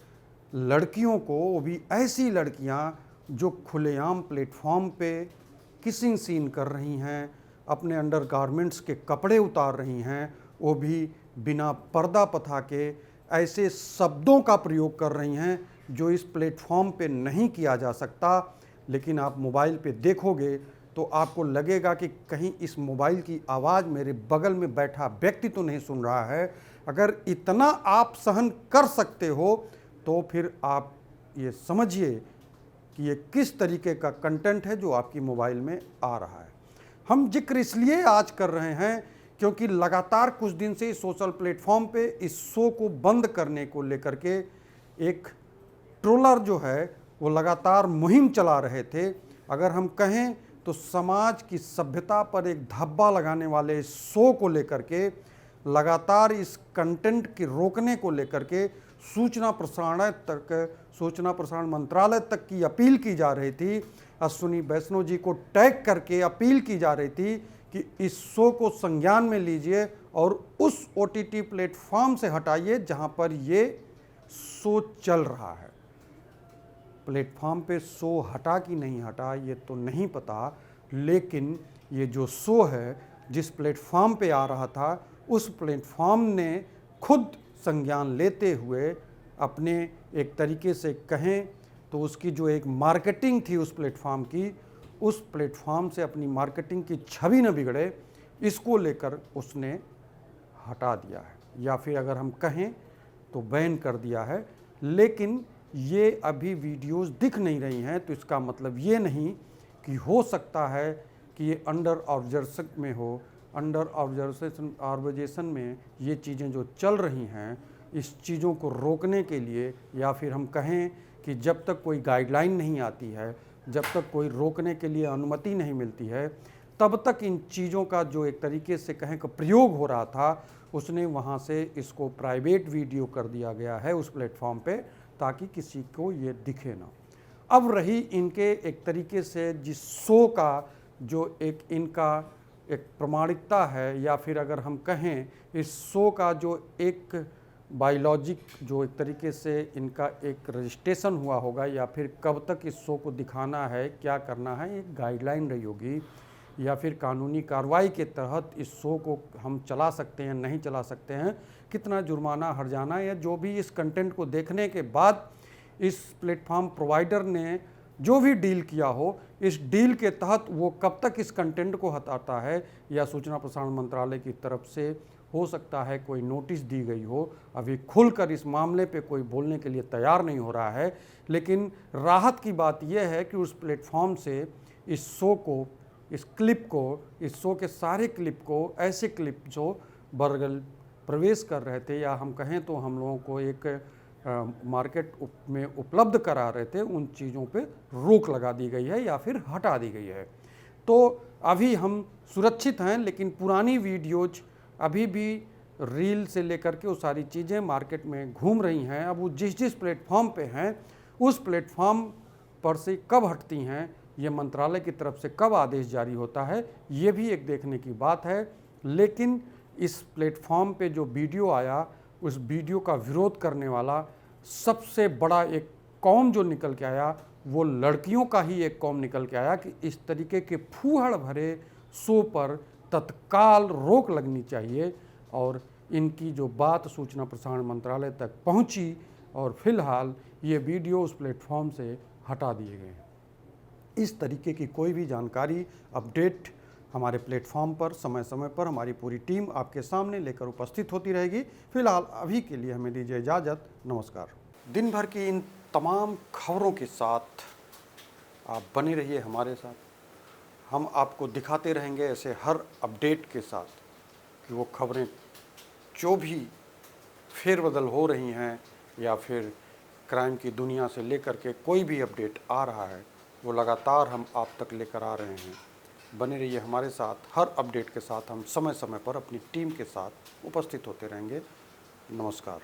लड़कियों को, वो भी ऐसी लड़कियां जो खुलेआम प्लेटफॉर्म पे किसिंग सीन कर रही हैं, अपने अंडरगारमेंट्स के कपड़े उतार रही हैं, वो भी बिना पर्दा पथा के ऐसे शब्दों का प्रयोग कर रही हैं जो इस प्लेटफॉर्म पे नहीं किया जा सकता। लेकिन आप मोबाइल पे देखोगे तो आपको लगेगा कि कहीं इस मोबाइल की आवाज़ मेरे बगल में बैठा व्यक्ति तो नहीं सुन रहा है। अगर इतना आप सहन कर सकते हो तो फिर आप ये समझिए कि ये किस तरीके का कंटेंट है जो आपकी मोबाइल में आ रहा है। हम जिक्र इसलिए आज कर रहे हैं क्योंकि लगातार कुछ दिन से इस सोशल प्लेटफॉर्म पे इस शो को बंद करने को लेकर के एक ट्रोलर जो है वो लगातार मुहिम चला रहे थे। अगर हम कहें तो समाज की सभ्यता पर एक धब्बा लगाने वाले इस शो को लेकर के लगातार इस कंटेंट के रोकने को लेकर के सूचना प्रसारण मंत्रालय तक की अपील की जा रही थी अश्विनी वैष्णव जी को टैग करके अपील की जा रही थी कि इस शो को संज्ञान में लीजिए और उस OTT प्लेटफॉर्म से हटाइए जहां पर ये शो चल रहा है। प्लेटफॉर्म पे शो हटा कि नहीं हटा ये तो नहीं पता, लेकिन ये जो शो है जिस प्लेटफॉर्म पे आ रहा था उस प्लेटफॉर्म ने खुद संज्ञान लेते हुए अपने एक तरीके से कहें तो उसकी जो एक मार्केटिंग थी उस प्लेटफॉर्म की, उस प्लेटफॉर्म से अपनी मार्केटिंग की छवि न बिगड़े, इसको लेकर उसने हटा दिया है या फिर अगर हम कहें तो बैन कर दिया है। लेकिन ये अभी वीडियोस दिख नहीं रही हैं, तो इसका मतलब ये नहीं कि हो सकता है कि ये अंडर ऑब्जर्वेशन में हो, अंडर ऑब्जर्वेशन में ये चीज़ें जो चल रही हैं, इस चीज़ों को रोकने के लिए या फिर हम कहें कि जब तक कोई गाइडलाइन नहीं आती है, जब तक कोई रोकने के लिए अनुमति नहीं मिलती है, तब तक इन चीज़ों का जो एक तरीके से कहें कि प्रयोग हो रहा था, उसने वहाँ से इसको प्राइवेट वीडियो कर दिया गया है उस प्लेटफॉर्म पे, ताकि किसी को ये दिखे ना। अब रही इनके एक तरीके से जिस शो का जो एक इनका एक प्रमाणिकता है या फिर अगर हम कहें इस शो का जो एक बायोलॉजिक जो एक तरीके से इनका एक रजिस्ट्रेशन हुआ होगा या फिर कब तक इस शो को दिखाना है, क्या करना है, एक गाइडलाइन रही होगी या फिर कानूनी कार्रवाई के तहत इस शो को हम चला सकते हैं, नहीं चला सकते हैं, कितना जुर्माना हर्जाना या जो भी इस कंटेंट को देखने के बाद इस प्लेटफॉर्म प्रोवाइडर ने जो भी डील किया हो, इस डील के तहत वो कब तक इस कंटेंट को हटाता है या सूचना प्रसारण मंत्रालय की तरफ से हो सकता है कोई नोटिस दी गई हो। अभी खुलकर इस मामले पे कोई बोलने के लिए तैयार नहीं हो रहा है, लेकिन राहत की बात यह है कि उस प्लेटफॉर्म से इस शो को, इस क्लिप को, इस शो के सारे क्लिप को, ऐसे क्लिप जो बरगल प्रवेश कर रहे थे या हम कहें तो हम लोगों को एक मार्केट में उपलब्ध करा रहे थे, उन चीज़ों पे रोक लगा दी गई है या फिर हटा दी गई है। तो अभी हम सुरक्षित हैं, लेकिन पुरानी वीडियोज अभी भी रील से लेकर के वो सारी चीज़ें मार्केट में घूम रही हैं। अब वो जिस जिस प्लेटफॉर्म पे हैं उस प्लेटफॉर्म पर से कब हटती हैं, ये मंत्रालय की तरफ से कब आदेश जारी होता है, ये भी एक देखने की बात है। लेकिन इस प्लेटफॉर्म पे जो वीडियो आया, उस वीडियो का विरोध करने वाला सबसे बड़ा एक कौम जो निकल के आया, वो लड़कियों का ही एक कौम निकल के आया कि इस तरीके के फूहड़ भरे शो पर तत्काल रोक लगनी चाहिए और इनकी जो बात सूचना प्रसारण मंत्रालय तक पहुंची और फिलहाल ये वीडियो उस प्लेटफॉर्म से हटा दिए गए। इस तरीके की कोई भी जानकारी, अपडेट हमारे प्लेटफॉर्म पर समय समय पर हमारी पूरी टीम आपके सामने लेकर उपस्थित होती रहेगी। फिलहाल अभी के लिए हमें दीजिए इजाज़त। नमस्कार। दिन भर की इन तमाम खबरों के साथ आप बने रहिए हमारे साथ। हम आपको दिखाते रहेंगे ऐसे हर अपडेट के साथ कि वो खबरें जो भी फेरबदल हो रही हैं या फिर क्राइम की दुनिया से लेकर के कोई भी अपडेट आ रहा है, वो लगातार हम आप तक लेकर आ रहे हैं। बने रहिए हमारे साथ। हर अपडेट के साथ हम समय समय पर अपनी टीम के साथ उपस्थित होते रहेंगे। नमस्कार।